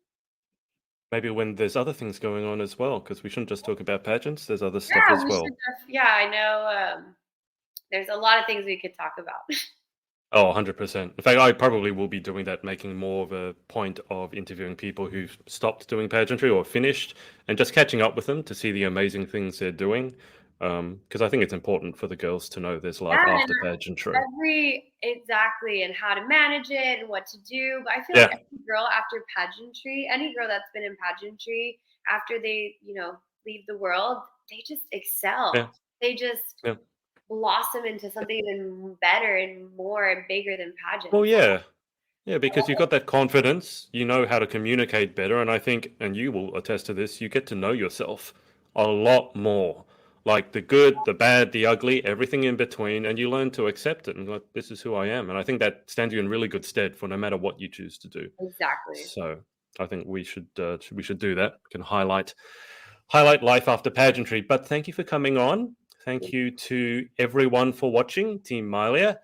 Maybe when there's other things going on as well, because we shouldn't just talk about pageants. There's other stuff Yeah, as we well. should. Yeah, I know. There's a lot of things we could talk about. Oh, 100%. In fact, I probably will be doing that, making more of a point of interviewing people who've stopped doing pageantry or finished and just catching up with them to see the amazing things they're doing. Because I think it's important for the girls to know there's life Yeah, and after pageantry. exactly, and how to manage it and what to do. But I feel like Yeah, every girl after pageantry, any girl that's been in pageantry after they, leave the world, they just excel. yeah, They just yeah. blossom into something even better and more and bigger than Well, pageants. yeah. Yeah, because you've got that confidence, you know how to communicate better, and I think, and you will attest to this, you get to know yourself a lot more. Like the good, the bad, the ugly, everything in between, and you learn to accept it and like, this is who I am. And I think that stands you in really good stead for no matter what you choose to do. Exactly. So I think we should do that. We can highlight life after pageantry. But thank you for coming on. Thank you to everyone for watching, Team Maelia.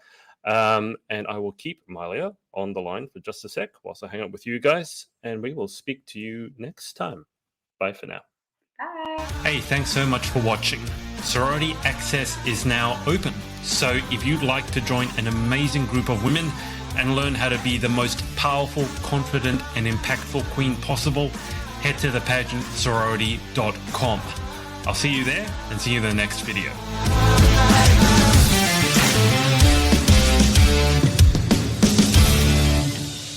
And I will keep Maelia on the line for just a sec whilst I hang out with you guys, and we will speak to you next time. Bye for now. Bye. Hey, thanks so much for watching. Sorority Access is now open. So if you'd like to join an amazing group of women and learn how to be the most powerful, confident, and impactful queen possible, head to thepageantsorority.com. I'll see you there and see you in the next video.